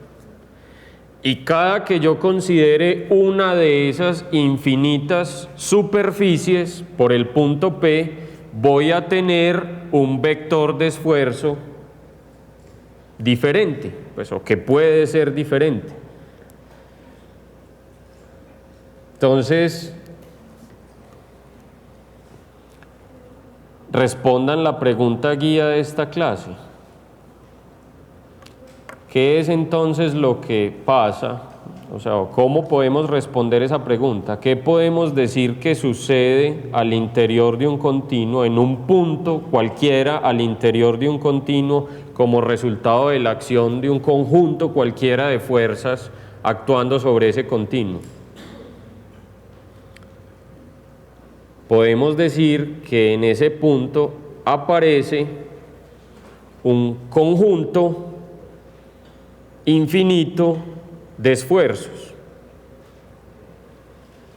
Y cada que yo considere una de esas infinitas superficies por el punto P, voy a tener un vector de esfuerzo diferente, pues, o que puede ser diferente. Entonces, respondan la pregunta guía de esta clase. ¿Qué es entonces lo que pasa? O sea, ¿cómo podemos responder esa pregunta? ¿Qué podemos decir que sucede al interior de un continuo, en un punto cualquiera al interior de un continuo, como resultado de la acción de un conjunto cualquiera de fuerzas actuando sobre ese continuo? Podemos decir que en ese punto aparece un conjunto infinito de esfuerzos,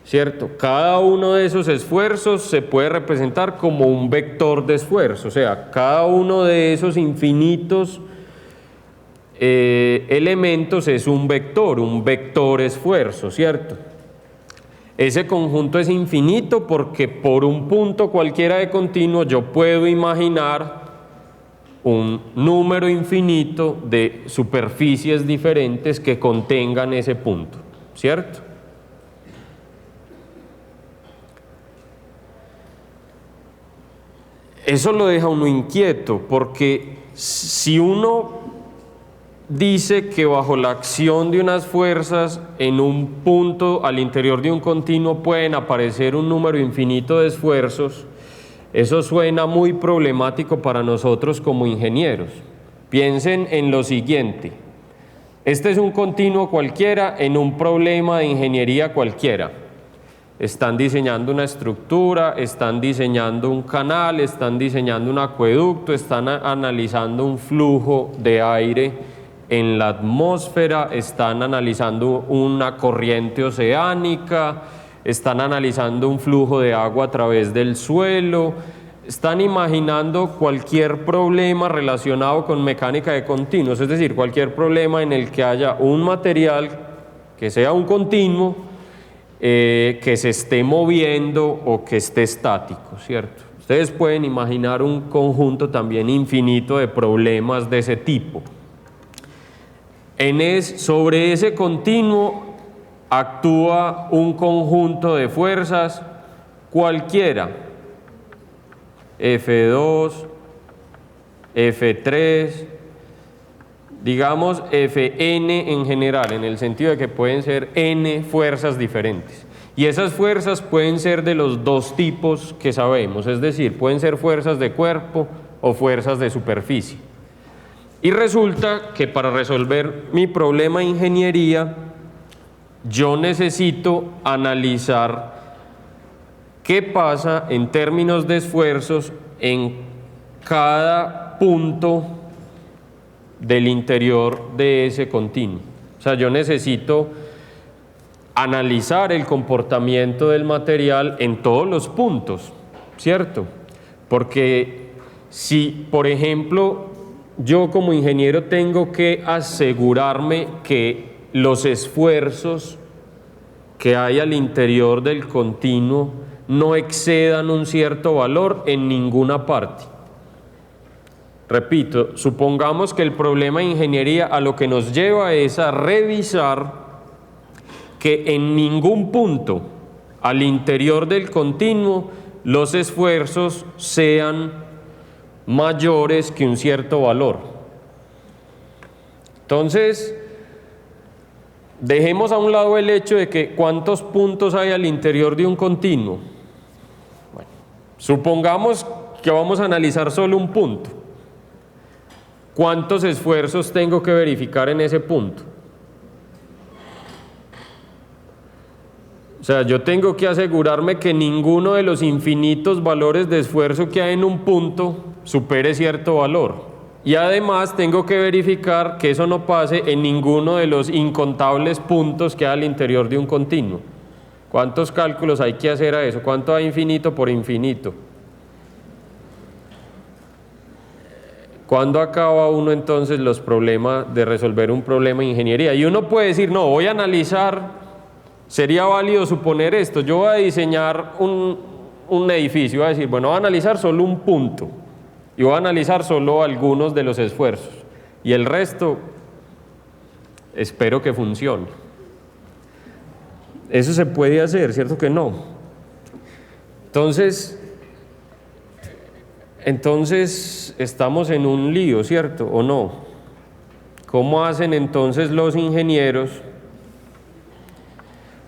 ¿cierto? Cada uno de esos esfuerzos se puede representar como un vector de esfuerzo, o sea, cada uno de esos infinitos elementos es un vector esfuerzo, ¿cierto? Ese conjunto es infinito porque por un punto cualquiera de continuo yo puedo imaginar un número infinito de superficies diferentes que contengan ese punto, ¿cierto? Eso lo deja uno inquieto, porque si uno dice que bajo la acción de unas fuerzas en un punto al interior de un continuo pueden aparecer un número infinito de esfuerzos, eso suena muy problemático para nosotros como ingenieros. Piensen en lo siguiente: este es un continuo cualquiera en un problema de ingeniería cualquiera. Están diseñando una estructura, están diseñando un canal, están diseñando un acueducto, están analizando un flujo de aire en la atmósfera, están analizando una corriente oceánica, están analizando un flujo de agua a través del suelo, están imaginando cualquier problema relacionado con mecánica de continuos, es decir, cualquier problema en el que haya un material que sea un continuo, que se esté moviendo o que esté estático, ¿cierto? Ustedes pueden imaginar un conjunto también infinito de problemas de ese tipo. Sobre ese continuo actúa un conjunto de fuerzas cualquiera, F2, F3, digamos Fn en general, en el sentido de que pueden ser n fuerzas diferentes. Y esas fuerzas pueden ser de los dos tipos que sabemos, es decir, pueden ser fuerzas de cuerpo o fuerzas de superficie. Y resulta que para resolver mi problema de ingeniería, yo necesito analizar qué pasa en términos de esfuerzos en cada punto del interior de ese continuo. O sea, yo necesito analizar el comportamiento del material en todos los puntos, ¿cierto? Porque si, por ejemplo, yo como ingeniero tengo que asegurarme que los esfuerzos que hay al interior del continuo no excedan un cierto valor en ninguna parte. Repito, supongamos que el problema de ingeniería a lo que nos lleva es a revisar que en ningún punto al interior del continuo los esfuerzos sean mayores que un cierto valor. Entonces, dejemos a un lado el hecho de que cuántos puntos hay al interior de un continuo. Bueno, supongamos que vamos a analizar solo un punto. ¿Cuántos esfuerzos tengo que verificar en ese punto? O sea, yo tengo que asegurarme que ninguno de los infinitos valores de esfuerzo que hay en un punto supere cierto valor. Y además tengo que verificar que eso no pase en ninguno de los incontables puntos que hay al interior de un continuo. ¿Cuántos cálculos hay que hacer a eso? ¿Cuánto hay infinito por infinito? ¿Cuándo acaba uno entonces los problemas de resolver un problema de ingeniería? Y uno puede decir, no, voy a analizar. Sería válido suponer esto, yo voy a diseñar un edificio, voy a decir, bueno, voy a analizar solo un punto y voy a analizar solo algunos de los esfuerzos y el resto espero que funcione. Eso se puede hacer, ¿cierto que no? Entonces estamos en un lío, ¿cierto o no? ¿Cómo hacen entonces los ingenieros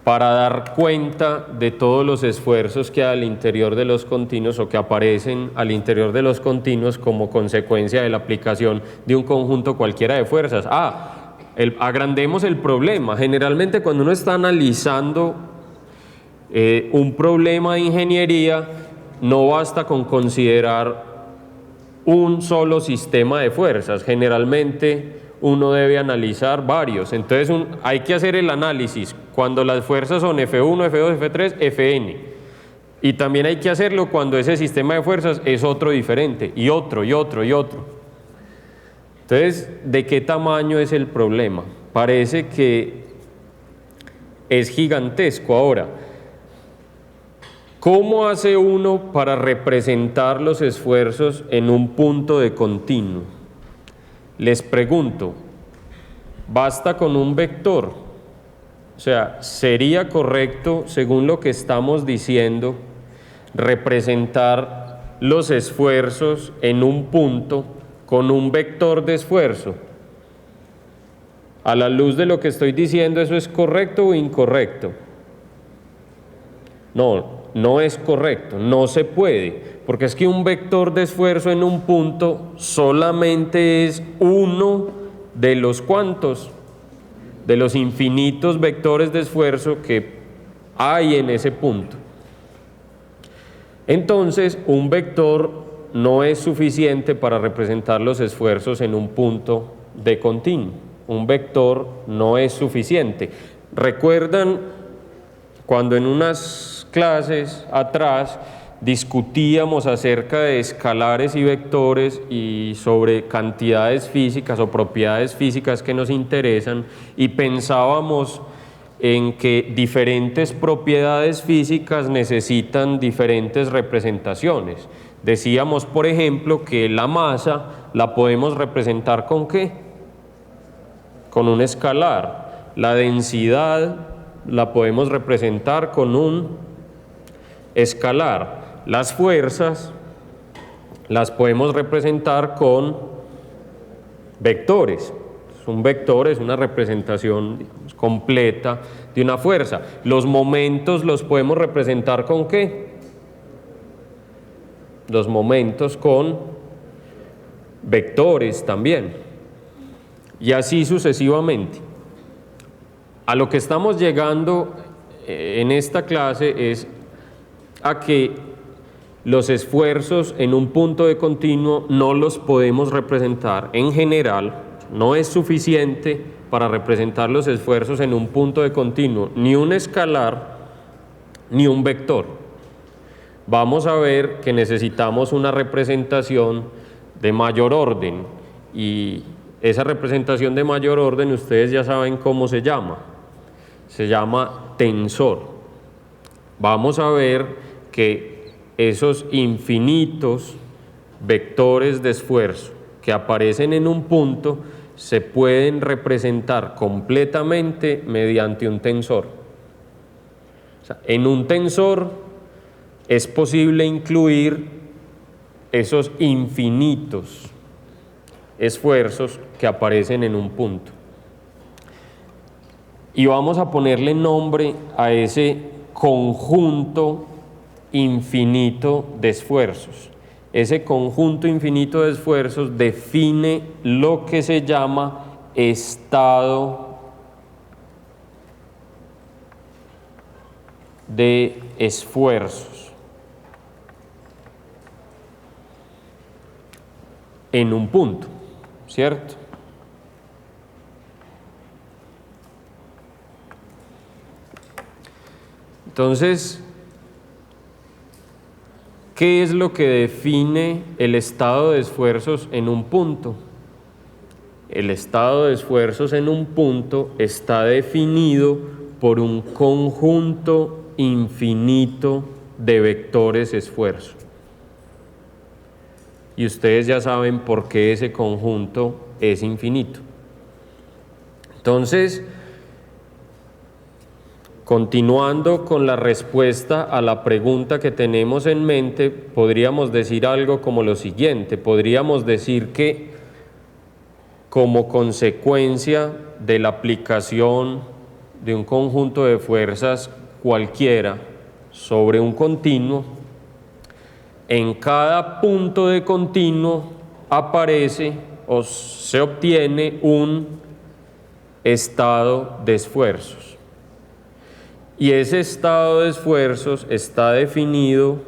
para dar cuenta de todos los esfuerzos que hay al interior de los continuos o que aparecen al interior de los continuos como consecuencia de la aplicación de un conjunto cualquiera de fuerzas? Agrandemos el problema. Generalmente cuando uno está analizando un problema de ingeniería, no basta con considerar un solo sistema de fuerzas. Generalmente uno debe analizar varios. Entonces hay que hacer el análisis cuando las fuerzas son F1, F2, F3, Fn. Y también hay que hacerlo cuando ese sistema de fuerzas es otro diferente, y otro, y otro, y otro. Entonces, ¿de qué tamaño es el problema? Parece que es gigantesco. Ahora, ¿cómo hace uno para representar los esfuerzos en un punto de continuo? Les pregunto, ¿basta con un vector? O sea, ¿sería correcto, según lo que estamos diciendo, representar los esfuerzos en un punto con un vector de esfuerzo? A la luz de lo que estoy diciendo, ¿eso es correcto o incorrecto? No es correcto, no se puede, porque es que un vector de esfuerzo en un punto solamente es uno de los ¿cuántos? De los infinitos vectores de esfuerzo que hay en ese punto. Entonces, un vector no es suficiente para representar los esfuerzos en un punto de continuo. Un vector no es suficiente. ¿Recuerdan cuando en unas clases atrás discutíamos acerca de escalares y vectores y sobre cantidades físicas o propiedades físicas que nos interesan, y pensábamos en que diferentes propiedades físicas necesitan diferentes representaciones? Decíamos, por ejemplo, que la masa la podemos representar ¿con qué? con un escalar. La densidad la podemos representar con un escalar. Las fuerzas las podemos representar con vectores. Un vector es una representación, digamos, completa de una fuerza. Los momentos los podemos representar ¿con qué? Los momentos con vectores también. Y así sucesivamente. A lo que estamos llegando en esta clase es a que los esfuerzos en un punto de continuo no los podemos representar en general. No es suficiente para representar los esfuerzos en un punto de continuo, ni un escalar, ni un vector. Vamos a ver que necesitamos una representación de mayor orden, y esa representación de mayor orden ustedes ya saben cómo se llama. Se llama tensor. Vamos a ver que esos infinitos vectores de esfuerzo que aparecen en un punto se pueden representar completamente mediante un tensor. O sea, en un tensor es posible incluir esos infinitos esfuerzos que aparecen en un punto. Y vamos a ponerle nombre a ese conjunto infinito de esfuerzos. Ese conjunto infinito de esfuerzos define lo que se llama estado de esfuerzos en un punto, ¿cierto? Entonces, ¿qué es lo que define el estado de esfuerzos en un punto? El estado de esfuerzos en un punto está definido por un conjunto infinito de vectores esfuerzo. Y ustedes ya saben por qué ese conjunto es infinito. Entonces, continuando con la respuesta a la pregunta que tenemos en mente, podríamos decir algo como lo siguiente. Podríamos decir que como consecuencia de la aplicación de un conjunto de fuerzas cualquiera sobre un continuo, en cada punto de continuo aparece o se obtiene un estado de esfuerzos. Y ese estado de esfuerzos está definido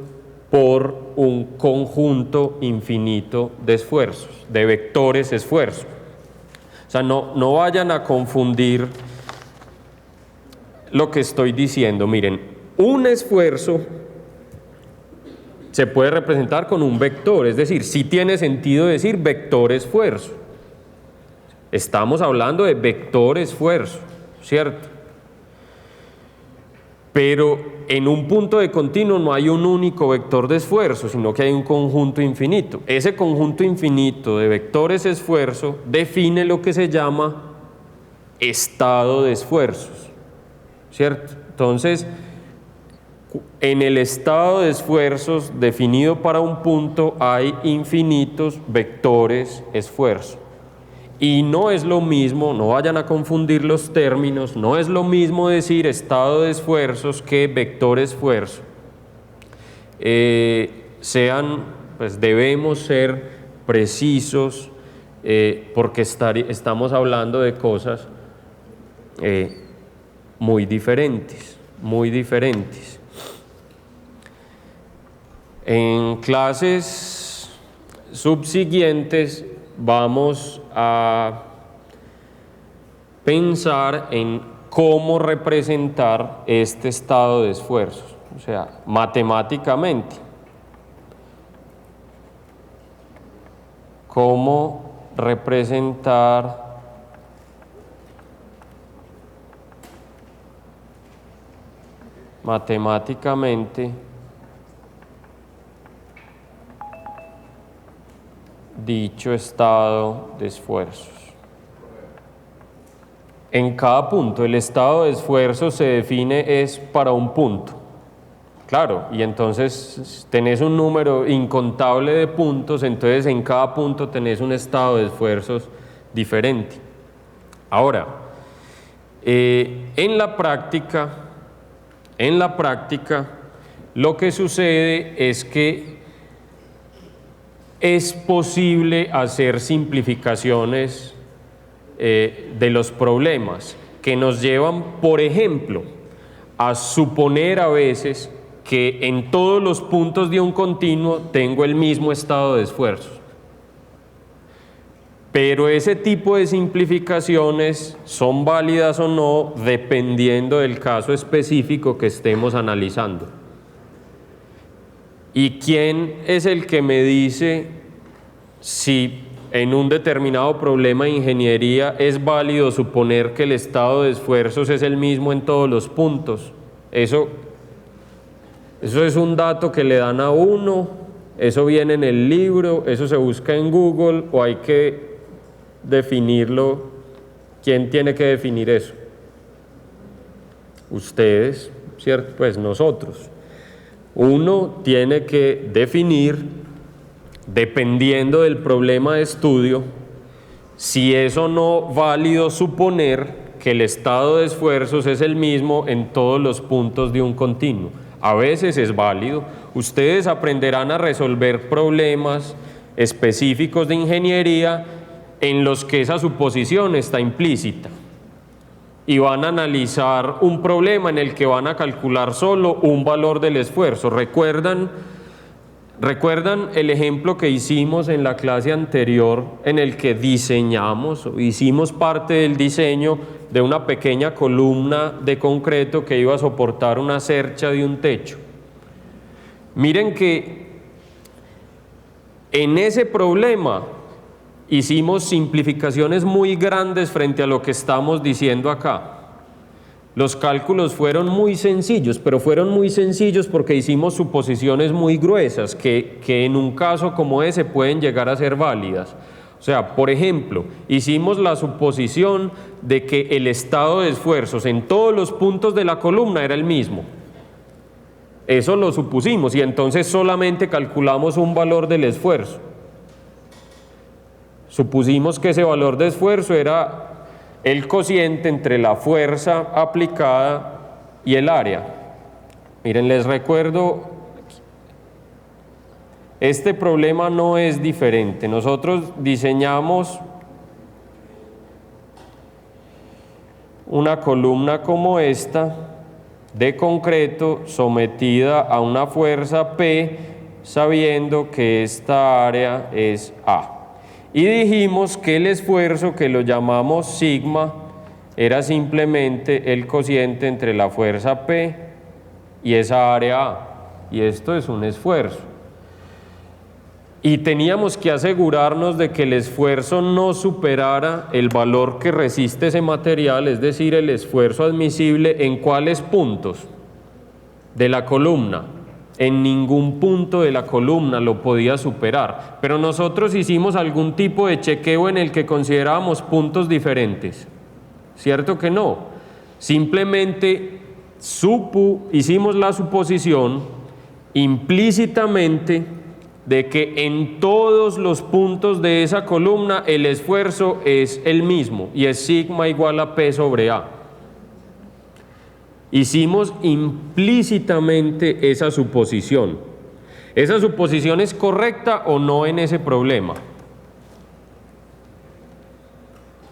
por un conjunto infinito de esfuerzos, de vectores esfuerzos. O sea, no vayan a confundir lo que estoy diciendo. Miren, un esfuerzo se puede representar con un vector, es decir, sí tiene sentido decir vector esfuerzo. Estamos hablando de vector esfuerzo, ¿cierto? Pero en un punto de continuo no hay un único vector de esfuerzo, sino que hay un conjunto infinito. Ese conjunto infinito de vectores esfuerzo define lo que se llama estado de esfuerzos, ¿cierto? Entonces, en el estado de esfuerzos definido para un punto hay infinitos vectores esfuerzo. Y no es lo mismo, no vayan a confundir los términos, no es lo mismo decir estado de esfuerzos que vector esfuerzo. Pues debemos ser precisos porque estamos hablando de cosas muy diferentes, muy diferentes. En clases subsiguientes vamos a pensar en cómo representar este estado de esfuerzos, o sea, matemáticamente. Cómo representar matemáticamente dicho estado de esfuerzos. en cada punto. El estado de esfuerzo se define es para un punto. Claro, y entonces tenés un número incontable de puntos, entonces en cada punto tenés un estado de esfuerzos diferente. Ahora, en la práctica, lo que sucede es que es posible hacer simplificaciones de los problemas que nos llevan, por ejemplo, a suponer a veces que en todos los puntos de un continuo tengo el mismo estado de esfuerzos. Pero ese tipo de simplificaciones son válidas o no dependiendo del caso específico que estemos analizando. ¿Y quién es el que me dice si en un determinado problema de ingeniería es válido suponer que el estado de esfuerzos es el mismo en todos los puntos? Eso es un dato que le dan a uno, eso viene en el libro, eso se busca en Google, o hay que definirlo. ¿Quién tiene que definir eso? Ustedes, ¿cierto? Pues nosotros. Uno tiene que definir, dependiendo del problema de estudio, si es o no válido suponer que el estado de esfuerzos es el mismo en todos los puntos de un continuo. A veces es válido. Ustedes aprenderán a resolver problemas específicos de ingeniería en los que esa suposición está implícita, y van a analizar un problema en el que van a calcular solo un valor del esfuerzo. ¿Recuerdan el ejemplo que hicimos en la clase anterior en el que diseñamos o hicimos parte del diseño de una pequeña columna de concreto que iba a soportar una cercha de un techo? Miren que en ese problema hicimos simplificaciones muy grandes frente a lo que estamos diciendo acá. Los cálculos fueron muy sencillos, pero fueron muy sencillos porque hicimos suposiciones muy gruesas que en un caso como ese pueden llegar a ser válidas. O sea, por ejemplo, hicimos la suposición de que el estado de esfuerzos en todos los puntos de la columna era el mismo. Eso lo supusimos y entonces solamente calculamos un valor del esfuerzo. Supusimos que ese valor de esfuerzo era el cociente entre la fuerza aplicada y el área. Miren, les recuerdo, este problema no es diferente. Nosotros diseñamos una columna como esta de concreto sometida a una fuerza P, sabiendo que esta área es A. Y dijimos que el esfuerzo, que lo llamamos sigma, era simplemente el cociente entre la fuerza P y esa área A. Y esto es un esfuerzo. Y teníamos que asegurarnos de que el esfuerzo no superara el valor que resiste ese material, es decir, el esfuerzo admisible en cuáles puntos de la columna. En ningún punto de la columna lo podía superar, pero nosotros hicimos algún tipo de chequeo en el que considerábamos puntos diferentes. ¿Cierto que no? Simplemente hicimos la suposición implícitamente de que en todos los puntos de esa columna el esfuerzo es el mismo y es sigma igual a P sobre A. Hicimos implícitamente esa suposición. ¿Esa suposición es correcta o no en ese problema?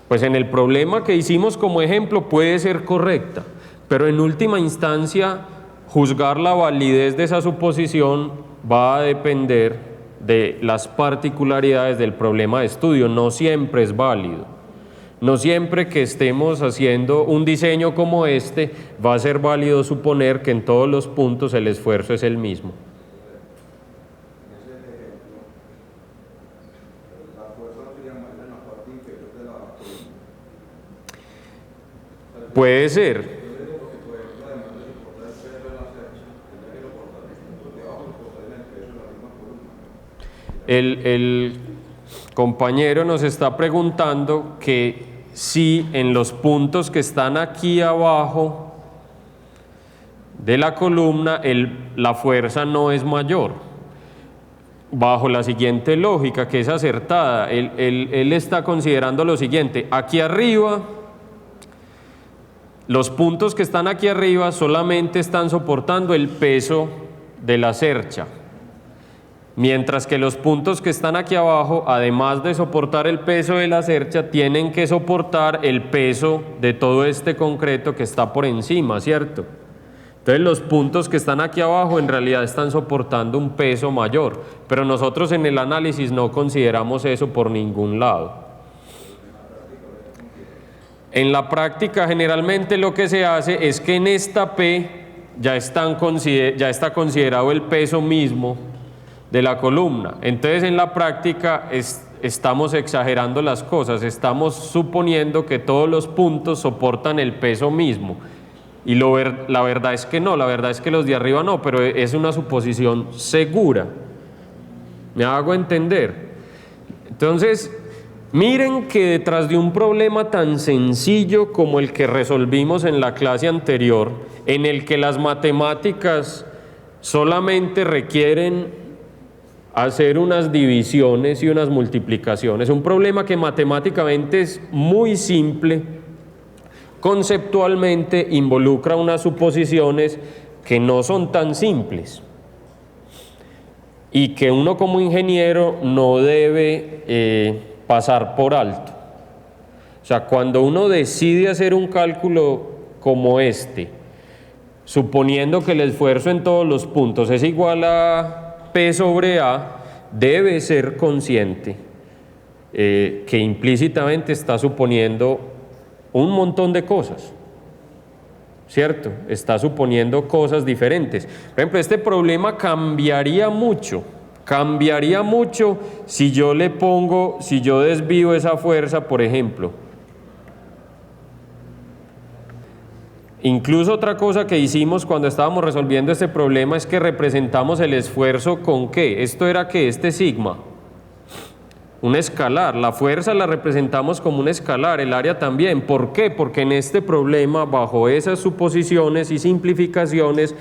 Pues en el problema que hicimos como ejemplo puede ser correcta, pero en última instancia juzgar la validez de esa suposición va a depender de las particularidades del problema de estudio. No siempre es válido. No siempre que estemos haciendo un diseño como este va a ser válido suponer que en todos los puntos el esfuerzo es el mismo. Puede ser. El compañero nos está preguntando que si en los puntos que están aquí abajo de la columna la fuerza no es mayor. Bajo la siguiente lógica, que es acertada, él está considerando lo siguiente: aquí arriba, los puntos que están aquí arriba solamente están soportando el peso de la cercha, mientras que los puntos que están aquí abajo, además de soportar el peso de la cercha, tienen que soportar el peso de todo este concreto que está por encima, ¿cierto? Entonces los puntos que están aquí abajo en realidad están soportando un peso mayor, pero nosotros en el análisis no consideramos eso por ningún lado. En la práctica generalmente lo que se hace es que en esta P ya está considerado el peso mismo de la columna. Entonces en la práctica estamos exagerando las cosas, estamos suponiendo que todos los puntos soportan el peso mismo. Y la verdad es que no, la verdad es que los de arriba no, pero es una suposición segura. ¿Me hago entender? Entonces, miren que detrás de un problema tan sencillo como el que resolvimos en la clase anterior, en el que las matemáticas solamente requieren hacer unas divisiones y unas multiplicaciones, un problema que matemáticamente es muy simple, conceptualmente involucra unas suposiciones que no son tan simples y que uno como ingeniero no debe pasar por alto. O sea, cuando uno decide hacer un cálculo como este, suponiendo que el esfuerzo en todos los puntos es igual a P sobre A, debe ser consciente que implícitamente está suponiendo un montón de cosas, ¿cierto? Está suponiendo cosas diferentes. Por ejemplo, este problema cambiaría mucho si yo desvío esa fuerza, por ejemplo. Incluso otra cosa que hicimos cuando estábamos resolviendo este problema es que representamos el esfuerzo ¿con qué? ¿Esto era qué? Este sigma. Un escalar, la fuerza la representamos como un escalar, el área también. ¿Por qué? Porque en este problema, bajo esas suposiciones y simplificaciones,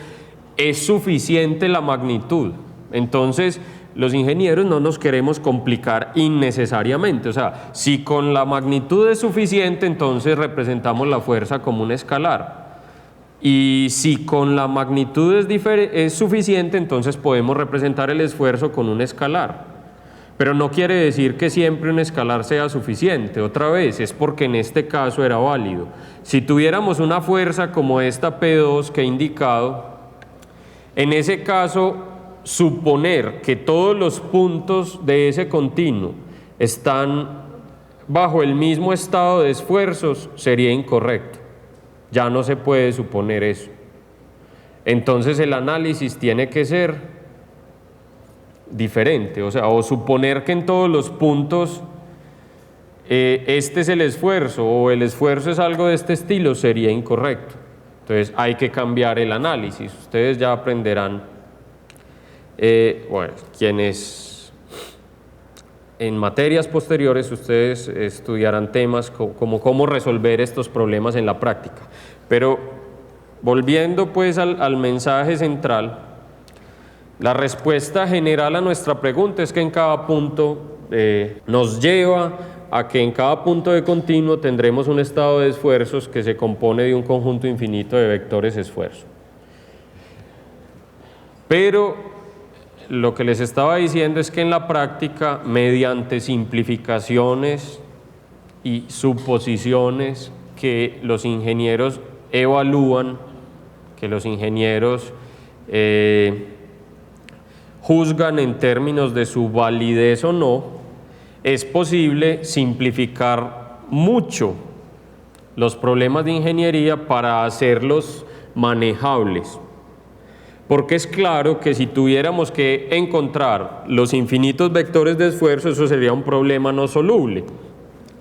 es suficiente la magnitud. Entonces, los ingenieros no nos queremos complicar innecesariamente. O sea, si con la magnitud es suficiente, entonces representamos la fuerza como un escalar. Y si con la magnitud es suficiente, entonces podemos representar el esfuerzo con un escalar. Pero no quiere decir que siempre un escalar sea suficiente. Otra vez, es porque en este caso era válido. Si tuviéramos una fuerza como esta P2 que he indicado, en ese caso, suponer que todos los puntos de ese continuo están bajo el mismo estado de esfuerzos sería incorrecto. Ya no se puede suponer eso. Entonces el análisis tiene que ser diferente, o sea, o suponer que en todos los puntos este es el esfuerzo o el esfuerzo es algo de este estilo sería incorrecto. Entonces hay que cambiar el análisis. Ustedes ya aprenderán, bueno, quienes en materias posteriores ustedes estudiarán temas como cómo resolver estos problemas en la práctica. Pero volviendo pues al mensaje central, la respuesta general a nuestra pregunta es que en cada punto nos lleva a que en cada punto de continuo tendremos un estado de esfuerzos que se compone de un conjunto infinito de vectores esfuerzo. Pero lo que les estaba diciendo es que en la práctica, mediante simplificaciones y suposiciones que los ingenieros evalúan, que los ingenieros juzgan en términos de su validez o no, es posible simplificar mucho los problemas de ingeniería para hacerlos manejables. Porque es claro que si tuviéramos que encontrar los infinitos vectores de esfuerzo, eso sería un problema no soluble.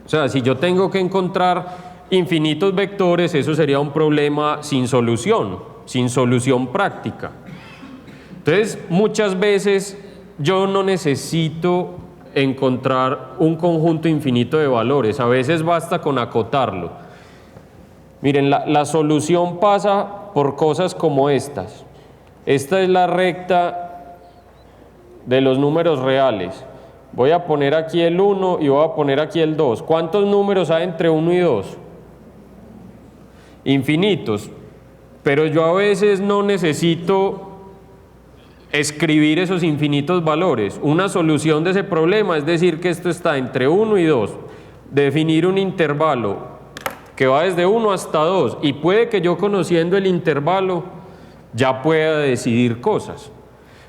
O sea, si yo tengo que encontrar infinitos vectores, eso sería un problema sin solución práctica. Entonces, muchas veces yo no necesito encontrar un conjunto infinito de valores, a veces basta con acotarlo. Miren, la solución pasa por cosas como estas. Esta es la recta de los números reales. Voy a poner aquí el 1 y voy a poner aquí el 2. ¿Cuántos números hay entre 1 y 2? Infinitos. Pero yo a veces no necesito escribir esos infinitos valores. Una solución de ese problema es decir que esto está entre 1 y 2. Definir un intervalo que va desde 1 hasta 2. Y puede que yo, conociendo el intervalo, ya pueda decidir cosas.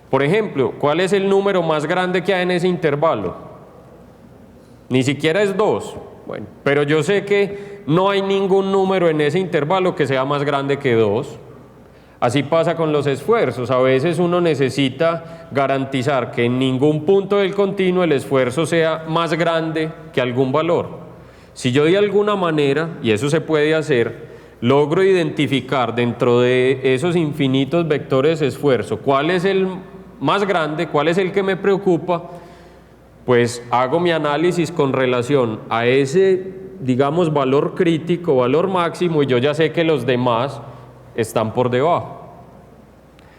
Por ejemplo, ¿cuál es el número más grande que hay en ese intervalo? Ni siquiera es 2. Bueno, pero yo sé que no hay ningún número en ese intervalo que sea más grande que 2. Así pasa con los esfuerzos. A veces uno necesita garantizar que en ningún punto del continuo el esfuerzo sea más grande que algún valor. Si yo de alguna manera, y eso se puede hacer, logro identificar dentro de esos infinitos vectores de esfuerzo cuál es el más grande, cuál es el que me preocupa, pues hago mi análisis con relación a ese, digamos, valor crítico, valor máximo, y yo ya sé que los demás están por debajo.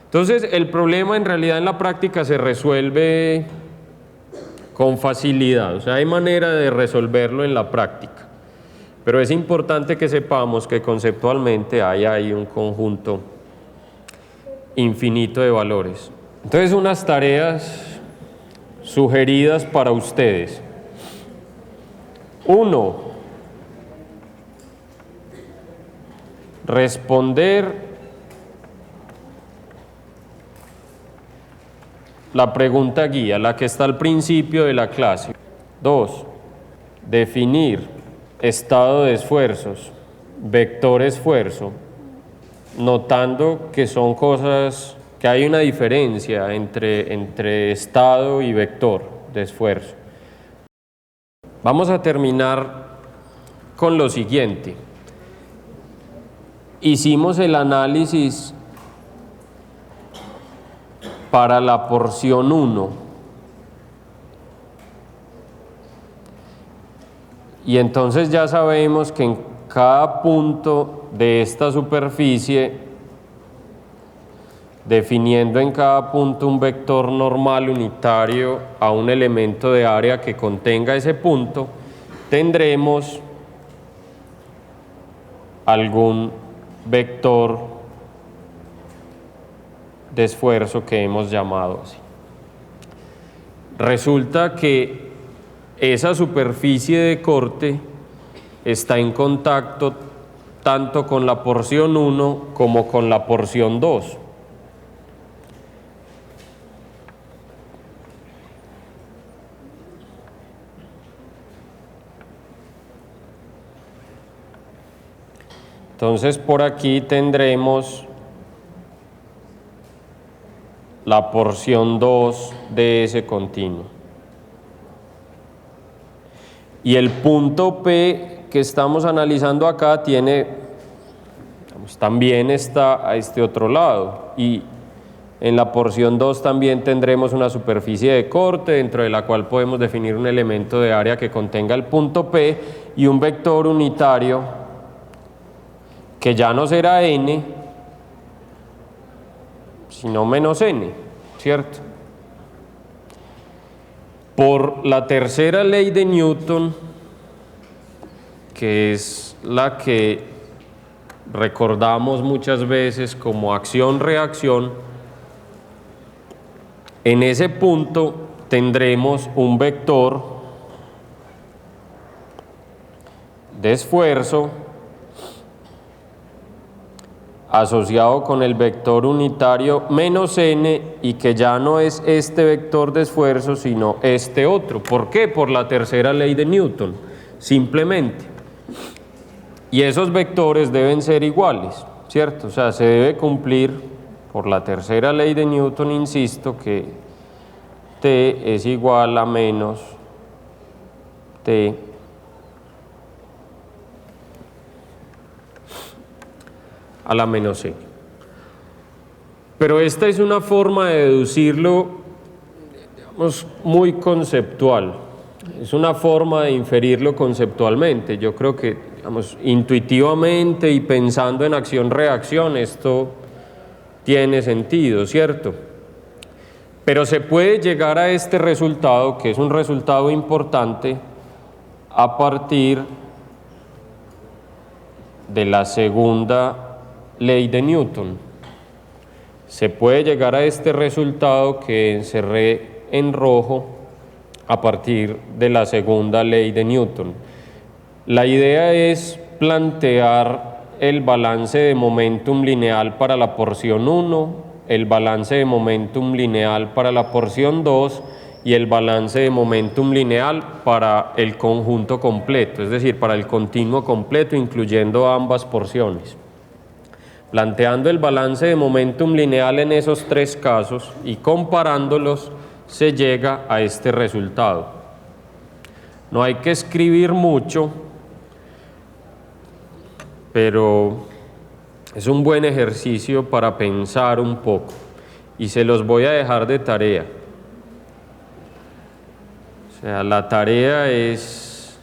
Entonces, el problema en realidad en la práctica se resuelve con facilidad, o sea, hay manera de resolverlo en la práctica. Pero es importante que sepamos que conceptualmente hay ahí un conjunto infinito de valores. Entonces, unas tareas sugeridas para ustedes. 1. Responder la pregunta guía, la que está al principio de la clase. 2. Definir estado de esfuerzos, vector esfuerzo, notando que son cosas, que hay una diferencia entre estado y vector de esfuerzo. Vamos a terminar con lo siguiente. Hicimos el análisis para la porción 1. Y entonces ya sabemos que en cada punto de esta superficie, definiendo en cada punto un vector normal unitario a un elemento de área que contenga ese punto, tendremos algún vector de esfuerzo que hemos llamado así. Resulta que esa superficie de corte está en contacto tanto con la porción 1 como con la porción 2. Entonces por aquí tendremos la porción 2 de ese continuo. Y el punto P que estamos analizando acá tiene, también está a este otro lado. Y en la porción 2 también tendremos una superficie de corte dentro de la cual podemos definir un elemento de área que contenga el punto P y un vector unitario que ya no será n, sino menos n, ¿cierto? Por la tercera ley de Newton, que es la que recordamos muchas veces como acción-reacción, en ese punto tendremos un vector de esfuerzo asociado con el vector unitario menos n, y que ya no es este vector de esfuerzo sino este otro. ¿Por qué? Por la tercera ley de Newton, simplemente. Y esos vectores deben ser iguales, ¿cierto? O sea, se debe cumplir por la tercera ley de Newton, insisto, que t es igual a menos t a la menos n. Pero esta es una forma de deducirlo muy conceptual. Es una forma de inferirlo conceptualmente. Yo creo que, intuitivamente y pensando en acción-reacción, esto tiene sentido, ¿cierto? Pero se puede llegar a este resultado, que es un resultado importante, a partir de la segunda ley de Newton. Se puede llegar a este resultado que encerré en rojo a partir de la segunda ley de Newton. La idea es plantear el balance de momentum lineal para la porción 1, el balance de momentum lineal para la porción 2 y el balance de momentum lineal para el conjunto completo, es decir, para el continuo completo, incluyendo ambas porciones. Planteando el balance de momentum lineal en esos tres casos y comparándolos, se llega a este resultado. No hay que escribir mucho, pero es un buen ejercicio para pensar un poco y se los voy a dejar de tarea. O sea, la tarea es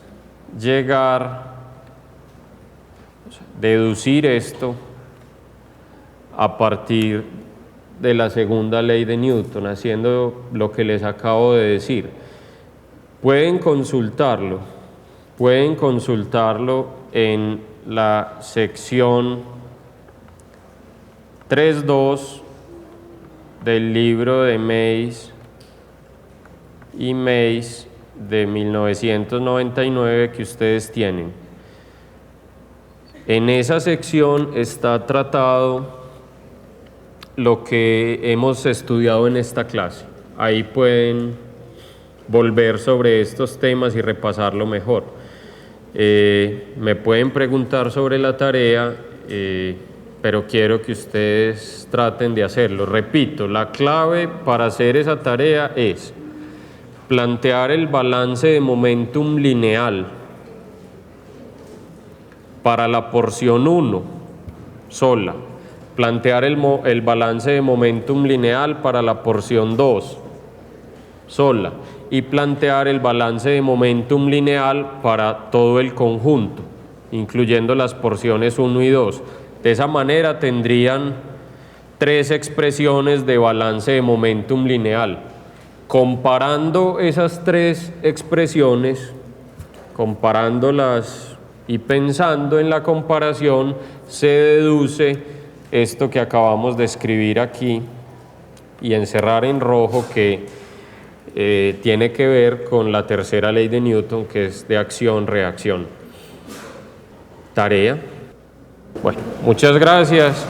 deducir esto a partir de la segunda ley de Newton, haciendo lo que les acabo de decir. Pueden consultarlo en la sección 3.2 del libro de Mays y Mays de 1999 que ustedes tienen. En esa sección está tratado lo que hemos estudiado en esta clase. Ahí pueden volver sobre estos temas y repasarlo mejor. Me pueden preguntar sobre la tarea, pero quiero que ustedes traten de hacerlo. Repito, la clave para hacer esa tarea es plantear el balance de momentum lineal para la porción 1 sola, plantear el balance de momentum lineal para la porción 2 sola y plantear el balance de momentum lineal para todo el conjunto, incluyendo las porciones 1 y 2. De esa manera tendrían tres expresiones de balance de momentum lineal. Comparando esas tres expresiones, comparándolas y pensando en la comparación, se deduce esto que acabamos de escribir aquí y encerrar en rojo, que tiene que ver con la tercera ley de Newton, que es de acción-reacción. Tarea. Bueno, muchas gracias.